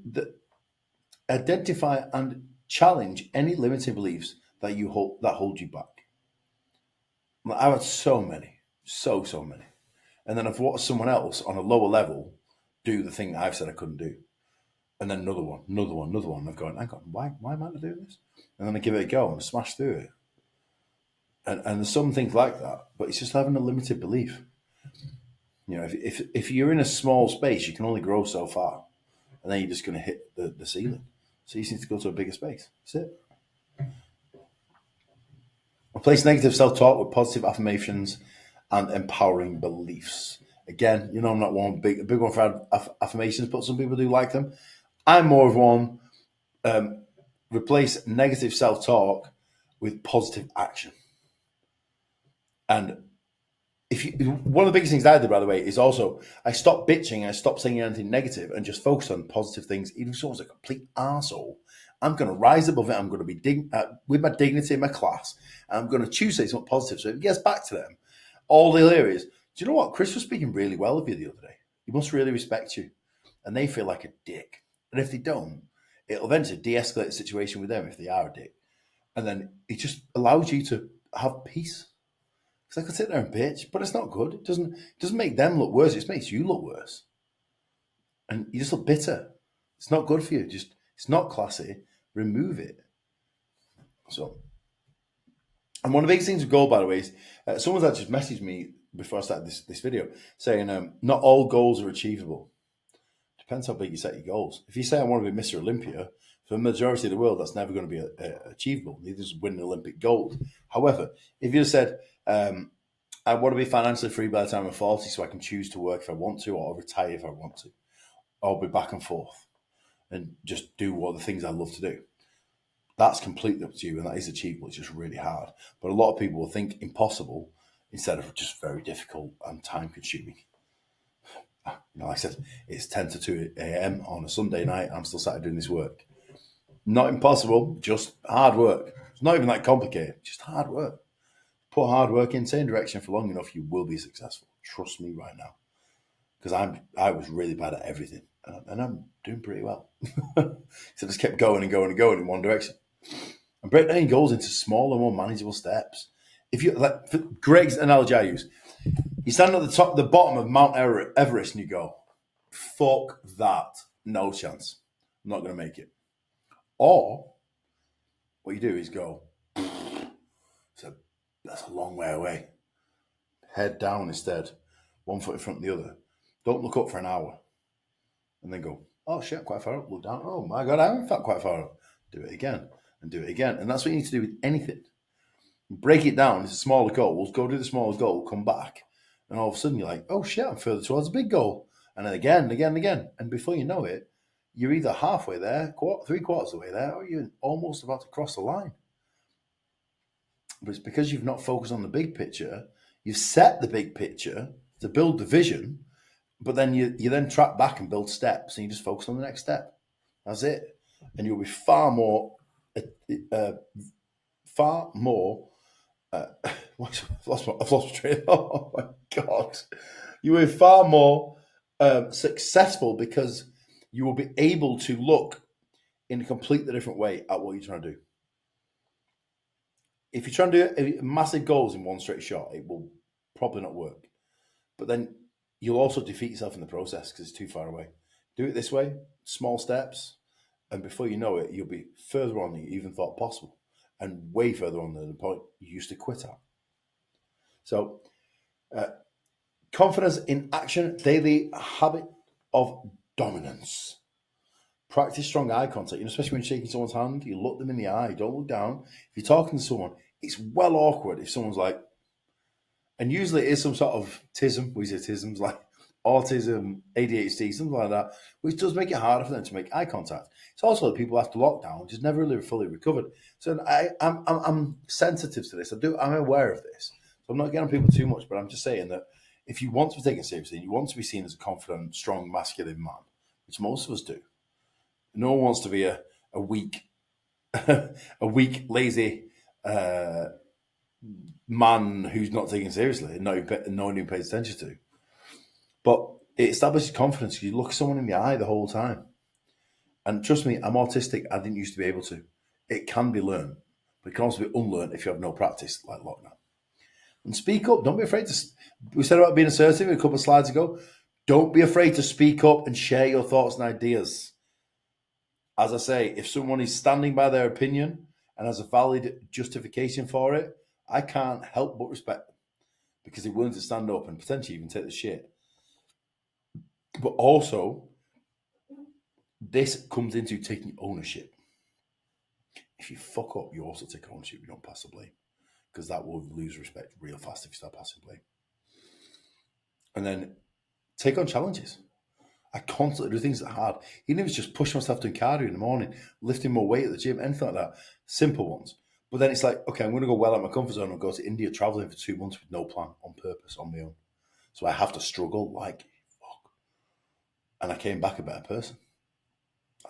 identify and challenge any limiting beliefs that hold you back. I've had so many. And then I've watched someone else on a lower level do the thing that I've said I couldn't do. And then another one. I've gone, hang on, why am I not doing this? And then I give it a go and smash through it. And there's some things like that, but it's just having a limited belief. You know, if you're in a small space, you can only grow so far. And then you're just going to hit the ceiling. So you need to go to a bigger space. That's it. Replace negative self-talk with positive affirmations and empowering beliefs. Again, you know, I'm not one big one for affirmations, but some people do like them. I'm more of one, replace negative self-talk with positive action. And if you, one of the biggest things I did, by the way, is also I stopped bitching, I stopped saying anything negative and just focused on positive things. Even if someone's a complete arsehole, I'm going to rise above it. I'm going to be with my dignity in my class. And I'm going to choose to say something positive. So if it gets back to them, all they'll hear is, do you know what? Chris was speaking really well of you the other day. He must really respect you. And they feel like a dick. And if they don't, it'll eventually de-escalate the situation with them if they are a dick. And then it just allows you to have peace. Because I could sit there and bitch, but it's not good. It doesn't make them look worse. It just makes you look worse. And you just look bitter. It's not good for you. It's not classy. Remove it. So, and one of the biggest things with goal, by the way, is someone's actually messaged me before I started this video saying not all goals are achievable. Depends how big you set your goals. If you say I want to be Mr. Olympia, for the majority of the world, that's never going to be achievable. Neither is winning Olympic gold. However, if you said, I want to be financially free by the time I'm 40 so I can choose to work if I want to or retire if I want to, or be back and forth and just do what the things I love to do. That's completely up to you, and that is achievable. It's just really hard. But a lot of people will think impossible instead of just very difficult and time-consuming. Like I said, it's 10 to 2 a.m. on a Sunday night. I'm still sat doing this work. Not impossible, just hard work. It's not even that complicated, just hard work. Put hard work in, same direction for long enough, you will be successful. Trust me right now. Because I was really bad at everything. And I'm doing pretty well. So I just kept going and going and going in one direction. And break down goals into smaller, more manageable steps. If you like, great analogy I use, you stand at the bottom of Mount Everest and you go, fuck that, no chance. I'm not going to make it. Or what you do is go, so that's a long way away. Head down instead, one foot in front of the other. Don't look up for an hour. And then go, oh shit, I'm quite far up. Look down. Oh my God, I haven't felt quite far up. Do it again and do it again. And that's what you need to do with anything. Break it down into smaller goals. Go do the smaller goal, come back. And all of a sudden you're like, oh shit, I'm further towards a big goal. And then again and again and again. And before you know it, you're either halfway there, 3/4 of the way there, or you're almost about to cross the line. But it's because you've not focused on the big picture. You've set the big picture to build the vision, but then you then track back and build steps, and you just focus on the next step. That's it, and you'll be far more. I've lost my train. Oh my God, you will be far more successful because you will be able to look in a completely different way at what you're trying to do. If you're trying to do massive goals in one straight shot, it will probably not work. But then you'll also defeat yourself in the process because it's too far away. Do it this way, small steps, and before you know it, you'll be further on than you even thought possible, and way further on than the point you used to quit at. So, confidence in action, daily habit of dominance. Practice strong eye contact, especially when you're shaking someone's hand. You look them in the eye, don't look down. If you're talking to someone, it's well awkward if someone's like, and usually it is some sort of tism, we say tisms like autism, ADHD, something like that, which does make it harder for them to make eye contact. It's also that people after lockdown just never really fully recovered. So I'm sensitive to this. I'm aware of this. So I'm not getting on people too much, but I'm just saying that if you want to be taken seriously and you want to be seen as a confident, strong, masculine man, which most of us do, no one wants to be a weak, a weak, lazy man who's not taken seriously and no one who pays attention to. But it establishes confidence. You look someone in the eye the whole time. And trust me, I'm autistic. I didn't used to be able to. It can be learned, but it can also be unlearned if you have no practice, like lockdown. And speak up. Don't be afraid to. We said about being assertive a couple of slides ago. Don't be afraid to speak up and share your thoughts and ideas. As I say, if someone is standing by their opinion and has a valid justification for it, I can't help but respect them because they're willing to stand up and potentially even take the shit. But also, this comes into taking ownership. If you fuck up, you also take ownership. You don't pass the blame because that will lose respect real fast if you start passing blame. And then take on challenges. I constantly do things that are hard. Even if it's just pushing myself doing cardio in the morning, lifting more weight at the gym, anything like that. Simple ones. But then it's like, okay, I'm going to go well out of my comfort zone and go to India traveling for 2 months with no plan, on purpose, on my own. So I have to struggle like fuck. And I came back a better person.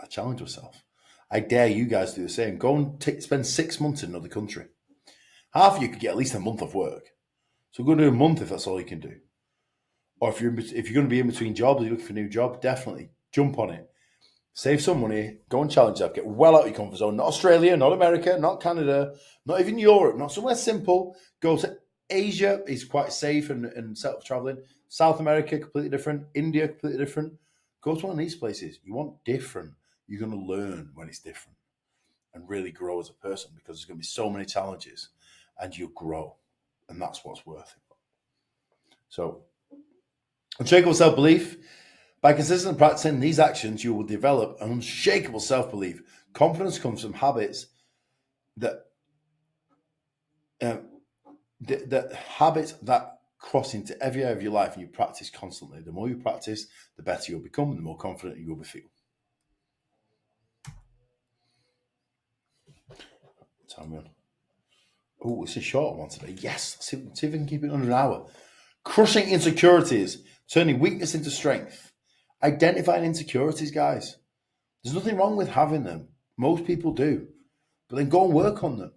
I challenge myself. I dare you guys to do the same. Go and spend 6 months in another country. Half of you could get at least a month of work. So go do a month if that's all you can do. Or if you're going to be in between jobs, you're looking for a new job, definitely jump on it. Save some money, go and challenge yourself, get well out of your comfort zone. Not Australia, not America, not Canada, not even Europe, not somewhere simple. Go to Asia, is quite safe and self-traveling. South America, completely different. India, completely different. Go to one of these places. You want different. You're going to learn when it's different and really grow as a person, because there's going to be so many challenges and you'll grow. And that's what's worth it. So, unshakable self-belief. By consistently practicing these actions, you will develop an unshakable self-belief. Confidence comes from habits that cross into every area of your life, and you practice constantly. The more you practice, the better you'll become, and the more confident you will feel. Time on. Oh, it's a short one today. Yes, see if we can keep it under an hour. Crushing insecurities, turning weakness into strength. Identifying insecurities, guys. There's nothing wrong with having them. Most people do. But then go and work on them.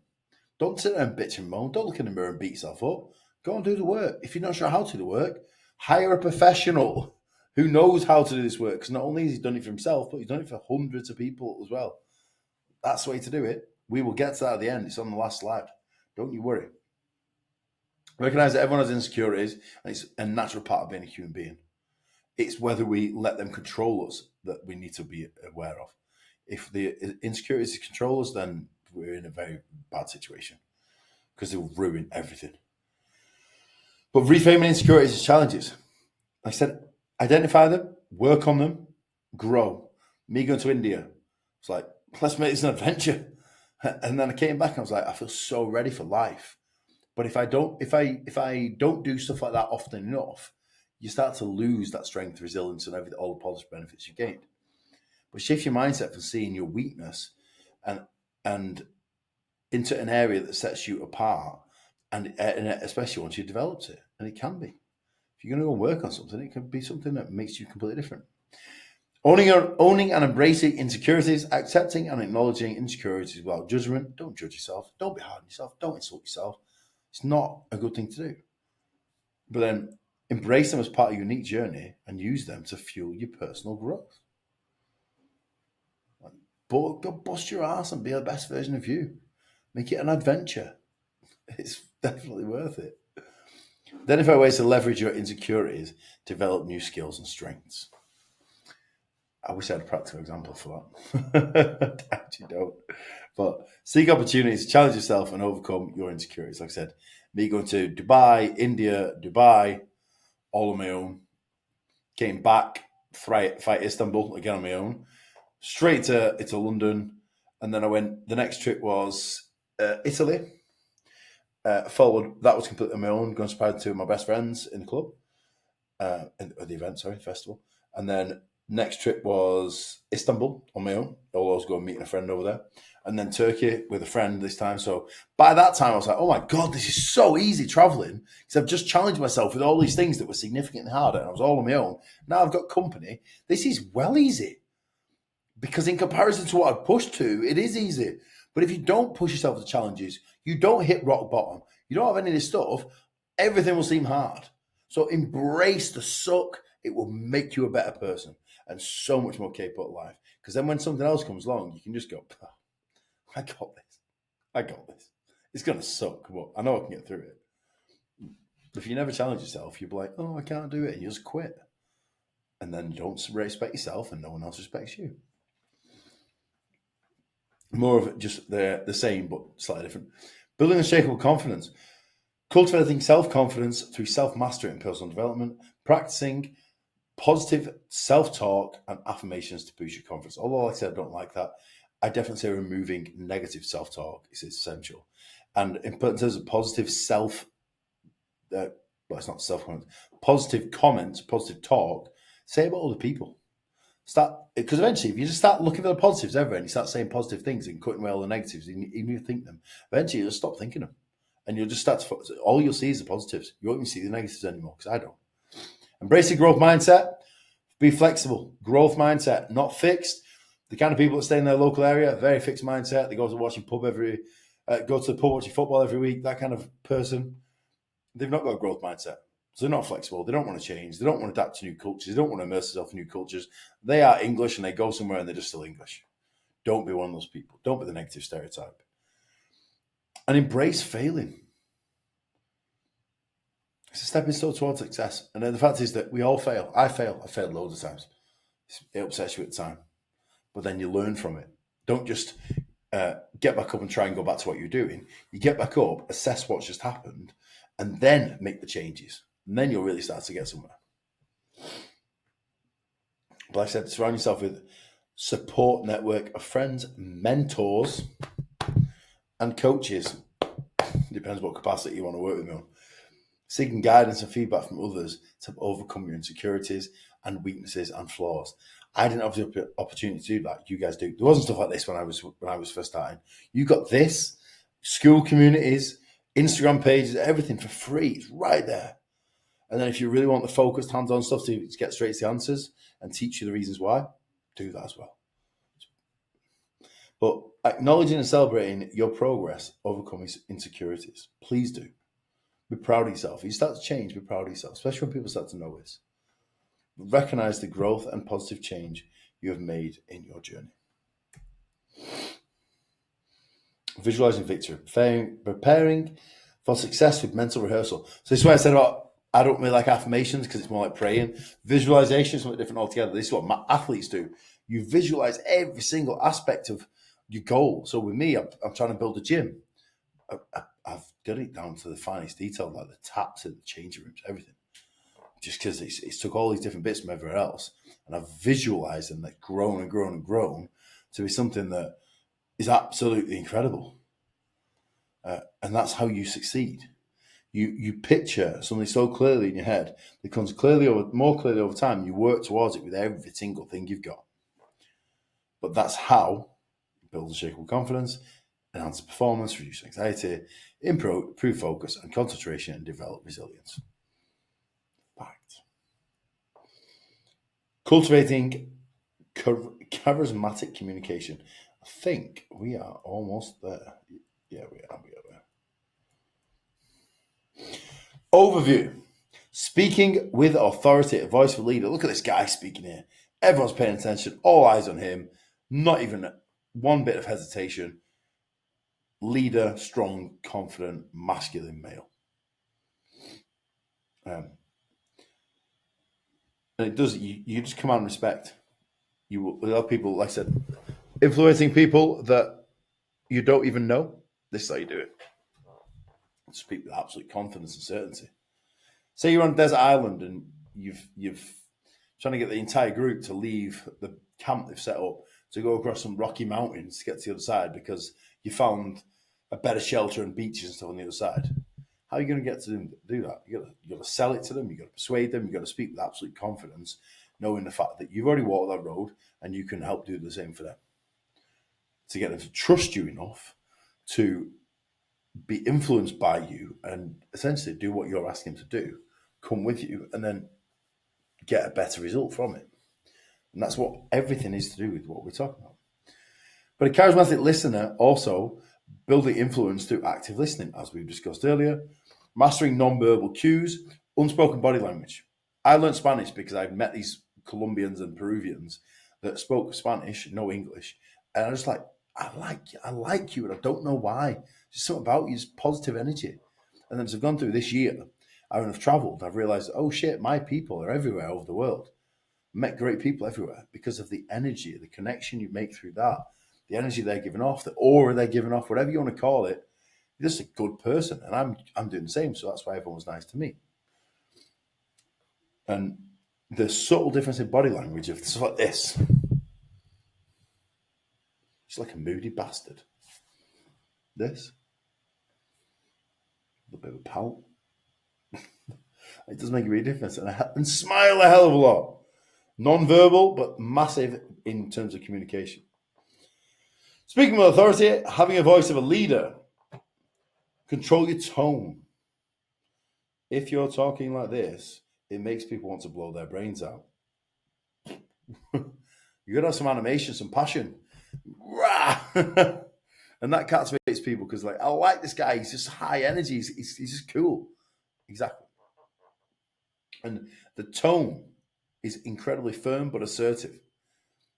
Don't sit there and bitch and moan. Don't look in the mirror and beat yourself up. Go and do the work. If you're not sure how to do the work, hire a professional who knows how to do this work. Because not only has he done it for himself, but he's done it for hundreds of people as well. That's the way to do it. We will get to that at the end. It's on the last slide. Don't you worry. Recognize that everyone has insecurities, and it's a natural part of being a human being. It's whether we let them control us that we need to be aware of. If the insecurities control us, then we're in a very bad situation, because they will ruin everything. But reframing insecurities as challenges. Like I said, identify them, work on them, grow. Me going to India, it's like, let's make this an adventure. And then I came back and I was like, I feel so ready for life. But if I don't do stuff like that often enough, you start to lose that strength, resilience, and all the positive benefits you gained. But shift your mindset from seeing your weakness and into an area that sets you apart, and especially once you've developed it. And it can be. If you're going to go work on something, it can be something that makes you completely different. Owning and embracing insecurities, accepting and acknowledging insecurities without judgment. Don't judge yourself. Don't be hard on yourself. Don't insult yourself. It's not a good thing to do. But then embrace them as part of your unique journey and use them to fuel your personal growth. But go bust your ass and be the best version of you. Make it an adventure. It's definitely worth it. Identify ways to leverage your insecurities, develop new skills and strengths. I wish I had a practical example for that. I actually don't. But seek opportunities, challenge yourself, and overcome your insecurities. Like I said, me going to Dubai, all on my own. Came back, fight Istanbul again on my own. Straight to London, and then I went. The next trip was Italy. Followed, that was completely on my own. Going to surprise two of my best friends in the club, at the event, festival. And then next trip was Istanbul on my own. I'll always go and meet a friend over there. And then Turkey with a friend this time. So by that time, I was like, oh my God, this is so easy traveling. Because I've just challenged myself with all these things that were significantly harder. And I was all on my own. Now I've got company. This is well easy. Because in comparison to what I've pushed to, it is easy. But if you don't push yourself to challenges, you don't hit rock bottom, you don't have any of this stuff, everything will seem hard. So embrace the suck. It will make you a better person and so much more capable of life. Because then when something else comes along, you can just go, oh, I got this. It's going to suck, but I know I can get through it. If you never challenge yourself, you'll be like, oh, I can't do it. And you just quit. And then you don't respect yourself and no one else respects you. More of it, just the same, but slightly different. Building unshakable confidence. Cultivating self-confidence through self-mastery and personal development. Practicing positive self-talk and affirmations to boost your confidence. Although, like I said, I don't like that. I definitely say removing negative self-talk is essential. And in terms of positive it's not self-confidence, positive comments, positive talk, say about other people. Because eventually, if you just start looking for the positives everywhere and you start saying positive things and cutting away all the negatives, even if you think them, eventually you'll stop thinking them. And you'll just start to focus. All you'll see is the positives. You won't even see the negatives anymore, because I don't. Embrace a growth mindset. Be flexible. Growth mindset, not fixed. The kind of people that stay in their local area, very fixed mindset. They go to the pub watching football every week. That kind of person, they've not got a growth mindset. So they're not flexible. They don't want to change. They don't want to adapt to new cultures. They don't want to immerse themselves in new cultures. They are English and they go somewhere and they're just still English. Don't be one of those people. Don't be the negative stereotype. And embrace failing. It's a stepping stone towards success. And then the fact is that we all fail. I failed loads of times. It upsets you at the time. But then you learn from it. Don't just get back up and try and go back to what you're doing. You get back up, assess what's just happened, and then make the changes. And then you'll really start to get somewhere. But like I said, surround yourself with support network of friends, mentors, and coaches. Depends what capacity you want to work with me on. Seeking guidance and feedback from others to overcome your insecurities and weaknesses and flaws. I didn't have the opportunity to do that. You guys do. There wasn't stuff like this when I was first starting. You got this, school communities, Instagram pages, everything for free. It's right there. And then if you really want the focused, hands-on stuff to get straight to the answers and teach you the reasons why, do that as well. But acknowledging and celebrating your progress, overcoming insecurities. Please do. Be proud of yourself. If you start to change, be proud of yourself, especially when people start to know this. Recognize the growth and positive change you have made in your journey. Visualizing victory. Preparing for success with mental rehearsal. So this is why I said about, I don't really like affirmations because it's more like praying. Visualization is something different altogether. This is what athletes do. You visualize every single aspect of your goal. So with me, I'm trying to build a gym. I've got it down to the finest detail, like the taps and the changing rooms, everything. Just because it's took all these different bits from everywhere else, and I've visualized them that grown and grown and grown to be something that is absolutely incredible. And that's how you succeed. You picture something so clearly in your head that comes more clearly over time. You work towards it with every single thing you've got. But that's how you build unshakable confidence, enhance performance, reduce anxiety, improve focus and concentration, and develop resilience. Fact. Cultivating charismatic communication. I think we are almost there. Yeah, we are there. Overview. Speaking with authority, a voice of a leader. Look at this guy speaking here. Everyone's paying attention. All eyes on him. Not even one bit of hesitation. Leader, strong, confident, masculine male. And it does, you just command respect. You will have people, like I said, influencing people that you don't even know. This is how you do it. Speak with absolute confidence and certainty. Say you're on a desert island and you've trying to get the entire group to leave the camp they've set up to go across some rocky mountains to get to the other side because you found a better shelter and beaches and stuff on the other side. How are you going to get to them to do that? You got to sell it to them. You got to persuade them. You got to speak with absolute confidence, knowing the fact that you've already walked that road and you can help do the same for them. To get them to trust you enough to be influenced by you and essentially do what you're asking them to do, come with you, and then get a better result from it. And that's what everything is to do with what we're talking about. But a charismatic listener also building influence through active listening, as we've discussed earlier, mastering non-verbal cues, unspoken body language. I learned Spanish because I met these Colombians and Peruvians that spoke Spanish, no English, and I was like, I like you, and I don't know why. Just something about you, just positive energy. And then as I've gone through this year, I've traveled, I've realized, oh shit, my people are everywhere over the world. Met great people everywhere because of the energy, the connection you make through that, the energy they're giving off, the aura they're giving off, whatever you want to call it. You're just a good person, and I'm doing the same. So that's why everyone's nice to me. And the subtle difference in body language of stuff like this, it's like a moody bastard. This, a little bit of a pout. It does make a big difference, and smile a hell of a lot. Non-verbal, but massive in terms of communication. Speaking with authority, having a voice of a leader. Control your tone. If you're talking like this, it makes people want to blow their brains out. You've got to have some animation, some passion. And that captivates people because, like, I like this guy. He's just high energy. He's just cool. Exactly. And the tone is incredibly firm but assertive,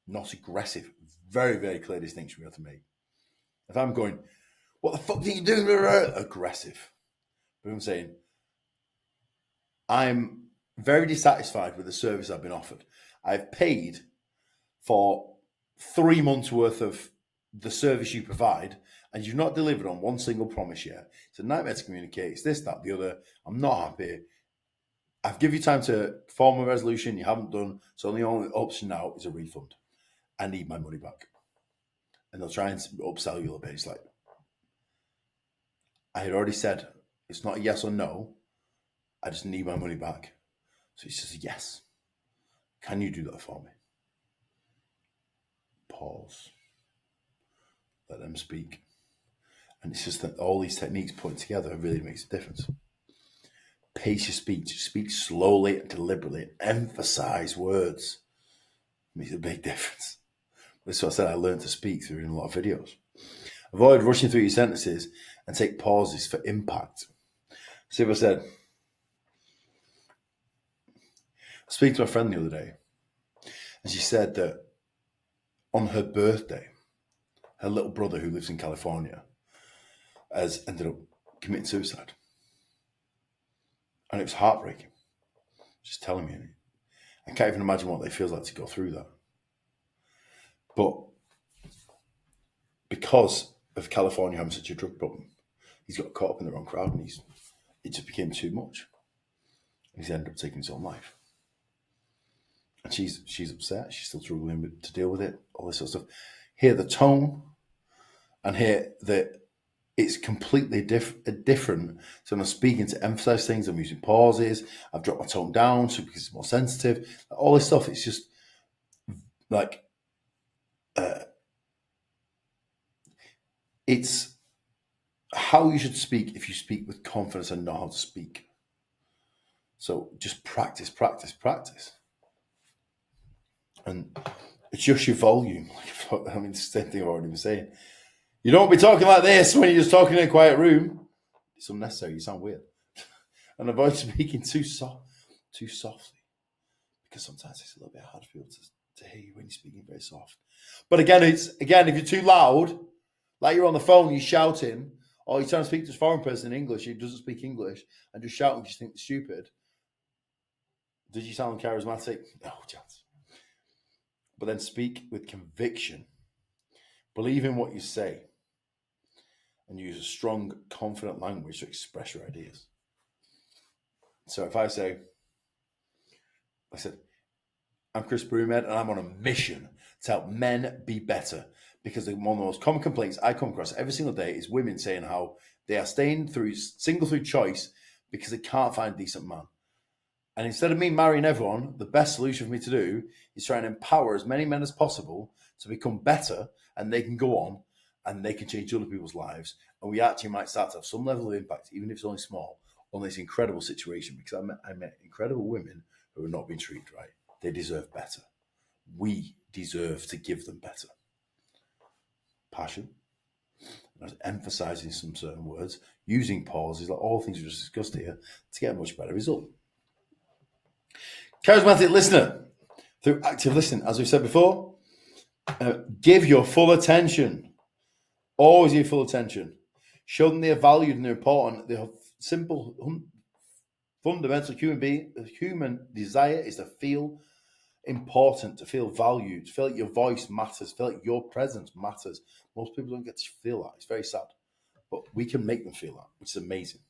not aggressive. Very, very clear distinction we have to make. If I'm going, what the fuck are you doing? Aggressive. But I'm saying, I'm very dissatisfied with the service I've been offered. I've paid for 3 months worth of the service you provide, and you've not delivered on one single promise yet. It's a nightmare to communicate. It's this, that, the other. I'm not happy. I've given you time to form a resolution. You haven't done. So the only option now is a refund. I need my money back. And they'll try and upsell you a bit. It's like, I had already said, it's not a yes or no. I just need my money back. So it's just a yes. Can you do that for me? Pause. Let them speak. And it's just that all these techniques put together really makes a difference. Pace your speech. Speak slowly and deliberately. Emphasize words. Makes a big difference. That's what I said I learned to speak through in a lot of videos. Avoid rushing through your sentences and take pauses for impact. See if I said, I speak to a friend the other day, and she said that on her birthday, her little brother who lives in California has ended up committing suicide. And it was heartbreaking. Just telling me. I can't even imagine what it feels like to go through that. But because of California having such a drug problem, he's got caught up in the wrong crowd and it just became too much. He's ended up taking his own life. And she's upset. She's still struggling to deal with it, all this sort of stuff. Hear the tone and hear that it's completely different. So I'm speaking to emphasize things. I'm using pauses. I've dropped my tone down so because it's more sensitive. All this stuff, it's just like, it's how you should speak if you speak with confidence and know how to speak. So just practice. And adjust your volume. I mean, it's the same thing I've already been saying. You don't be talking like this when you're just talking in a quiet room. It's unnecessary. You sound weird. And avoid speaking too softly. Because sometimes it's a little bit hard for people to hear you when you're speaking very soft. But again, if you're too loud, like you're on the phone, you're shouting, or you're trying to speak to a foreign person in English who doesn't speak English and just shouting because you think they're stupid. Did you sound charismatic? No chance. But then speak with conviction. Believe in what you say. And use a strong, confident language to express your ideas. So if I said, I'm Chris Broomhead and I'm on a mission to help men be better. Because one of the most common complaints I come across every single day is women saying how they are staying single through choice because they can't find a decent man. And instead of me marrying everyone, the best solution for me to do is try and empower as many men as possible to become better, and they can go on and they can change other people's lives. And we actually might start to have some level of impact, even if it's only small, on this incredible situation. Because I met incredible women who are not being treated right. They deserve better. We deserve to give them better. Passion. Emphasizing some certain words, using pauses, like all things we just discussed here, to get a much better result. Charismatic listener. Through active listening, as we've said before, give your full attention. Always your full attention. Show them they're valued and they're important. The simple, fundamental human desire is to feel important, to feel valued, to feel like your voice matters, feel like your presence matters. Most people don't get to feel that. It's very sad. But we can make them feel that, which is amazing.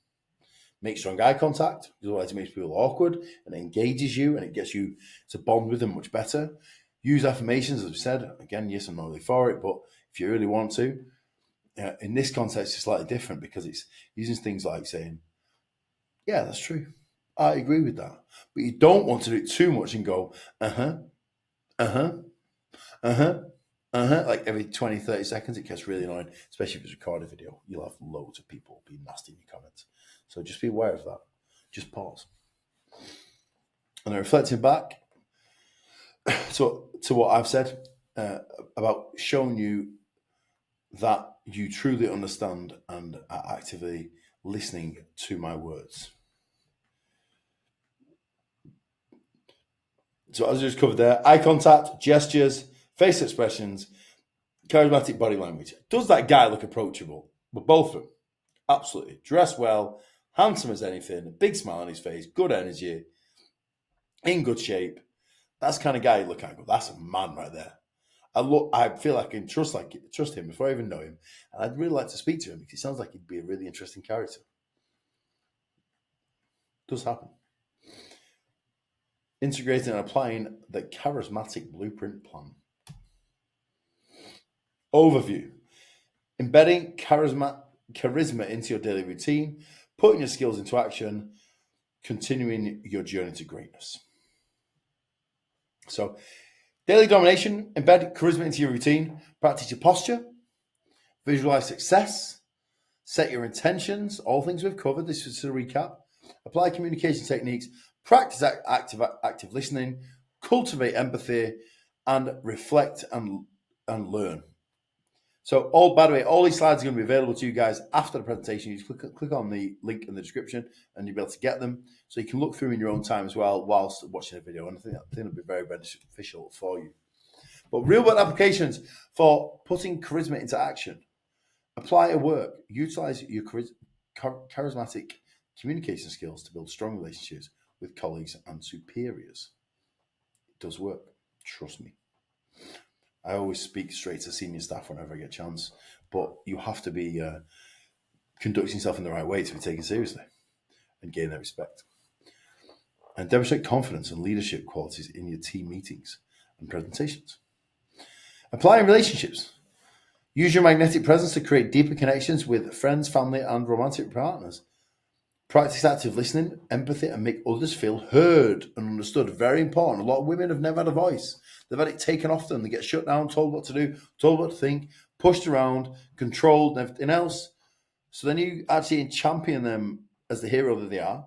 Make strong eye contact, otherwise it makes people awkward, and it engages you and it gets you to bond with them much better. Use affirmations, as we said. Again, yes, I'm not really for it, but if you really want to, in this context, it's slightly different because it's using things like saying, yeah, that's true. I agree with that. But you don't want to do it too much and go, Uh-huh. Uh-huh. Uh-huh. Like every 20, 30 seconds, it gets really annoying, especially if it's a recorded video. You'll have loads of people being nasty in your comments. So just be aware of that. Just pause. And then reflecting back to what I've said about showing you that you truly understand and are actively listening to my words. So as I just covered there, eye contact, gestures, face expressions, charismatic body language. Does that guy look approachable? Well, both of them. Absolutely. Dressed well, handsome as anything, big smile on his face, good energy, in good shape. That's the kind of guy you look at and go, that's a man right there. I feel I can trust him before I even know him. And I'd really like to speak to him because he sounds like he'd be a really interesting character. It does happen. Integrating and applying the charismatic blueprint plan. Overview. Embedding charisma into your daily routine, putting your skills into action, continuing your journey to greatness. So, daily domination, embed charisma into your routine, practice your posture, visualize success, set your intentions, all things we've covered. This is a recap. Apply communication techniques, practice active listening, cultivate empathy, and reflect and learn. So, by the way, all these slides are going to be available to you guys after the presentation. You just click on the link in the description and you'll be able to get them. So you can look through in your own time as well whilst watching the video. And I think it'll be very beneficial for you. But real world applications for putting charisma into action. Apply at work. Utilize your charismatic communication skills to build strong relationships with colleagues and superiors. It does work. Trust me. I always speak straight to senior staff whenever I get a chance, but you have to be conducting yourself in the right way to be taken seriously and gain their respect. And demonstrate confidence and leadership qualities in your team meetings and presentations. Apply in relationships. Use your magnetic presence to create deeper connections with friends, family, and romantic partners. Practice active listening, empathy, and make others feel heard and understood. Very important. A lot of women have never had a voice. They've had it taken off them. They get shut down, told what to do, told what to think, pushed around, controlled, and everything else. So then you actually champion them as the hero that they are.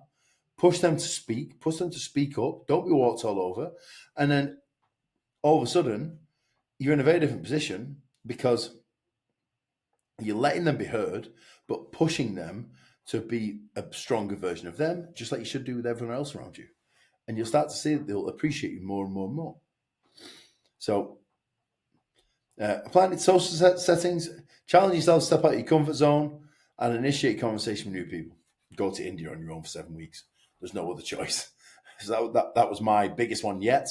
Push them to speak. Push them to speak up. Don't be walked all over. And then all of a sudden, you're in a very different position because you're letting them be heard, but pushing them to be a stronger version of them, just like you should do with everyone else around you. And you'll start to see that they'll appreciate you more and more and more. So, applying it to social settings, challenge yourself, step out of your comfort zone, and initiate conversation with new people. Go to India on your own for 7 weeks. There's no other choice. So that was my biggest one yet,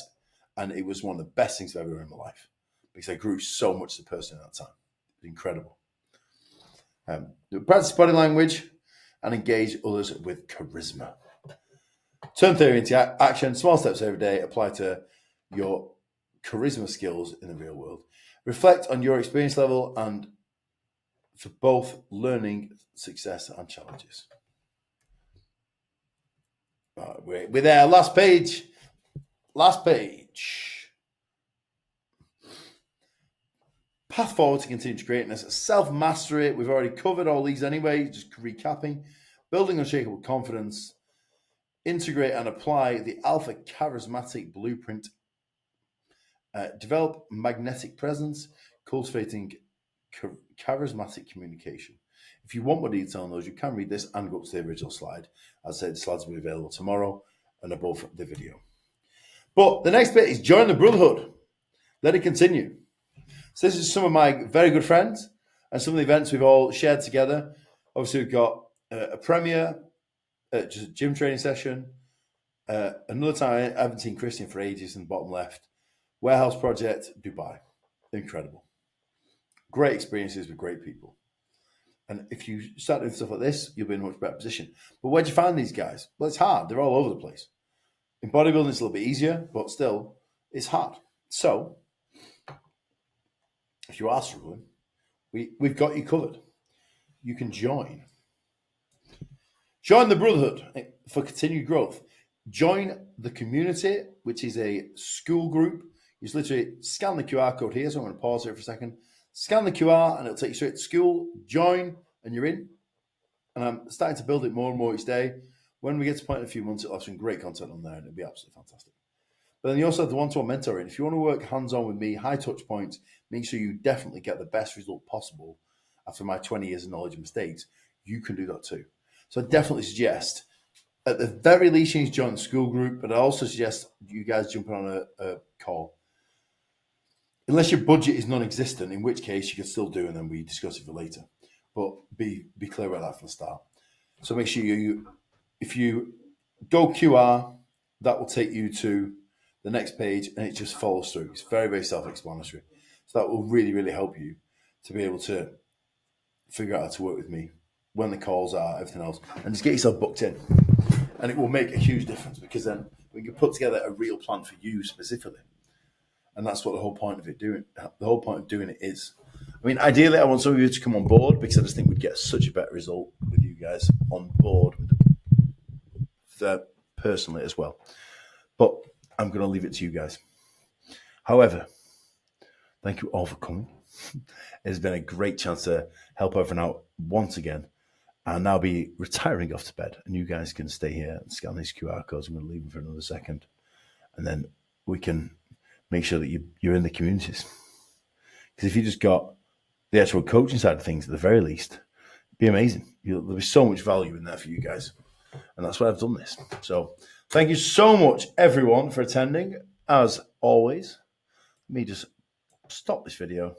and it was one of the best things I've ever done in my life because I grew so much as a person at that time. It was incredible. Practice body language and engage others with charisma. Turn theory into action. Small steps every day. Apply to your charisma skills in the real world. Reflect on your experience level and for both learning, success, and challenges. We're there. Last page. Path forward to continued greatness. Self-mastery. We've already covered all these anyway. Just recapping. Building unshakable confidence. Integrate and apply the Alpha Charismatic Blueprint. Develop magnetic presence. Cultivating charismatic communication. If you want more detail on those, you can read this and go to the original slide. As I said, the slides will be available tomorrow and above the video. But the next bit is join the brotherhood. Let it continue. So this is some of my very good friends and some of the events we've all shared together. Obviously, we've got a premiere, just a gym training session. Another time, I haven't seen Christian for ages in the bottom left. Warehouse project, Dubai. Incredible. Great experiences with great people. And if you start doing stuff like this, you'll be in a much better position. But where'd you find these guys? Well, it's hard. They're all over the place. In bodybuilding, it's a little bit easier, but still, it's hard. So, if you are struggling, we've got you covered. You can join. Join the brotherhood for continued growth. Join the community, which is a SKOOL group, You just literally scan the QR code here. So I'm going to pause here for a second. Scan the QR and it'll take you straight to Skool. Join and you're in. And I'm starting to build it more and more each day. When we get to the point in a few months, it'll have some great content on there and it'll be absolutely fantastic. But then you also have the one-to-one mentoring. If you want to work hands-on with me, high touch points, make sure you definitely get the best result possible after my 20 years of knowledge and mistakes, you can do that too. So I definitely suggest, at the very least, you need to join the SKOOL group, but I also suggest you guys jumping on a call. Unless your budget is non-existent, in which case you can still do, and then we discuss it for later. But be clear about that from the start. So make sure if you go QR, that will take you to the next page, and it just follows through. It's very, very self-explanatory. So that will really, really help you to be able to figure out how to work with me, when the calls are, everything else, and just get yourself booked in. And it will make a huge difference because then we can put together a real plan for you specifically. And that's what the whole point of doing it is. I mean, ideally, I want some of you to come on board because I just think we'd get such a better result with you guys on board personally as well. But I'm going to leave it to you guys. However, thank you all for coming. It's been a great chance to help everyone out once again. I'll now be retiring off to bed, and you guys can stay here and scan these QR codes. I'm going to leave them for another second, and then we can make sure that you're in the communities. Because if you just got the actual coaching side of things, at the very least, it'd be amazing. There'll be so much value in there for you guys, and that's why I've done this. So thank you so much, everyone, for attending. As always, let me just stop this video.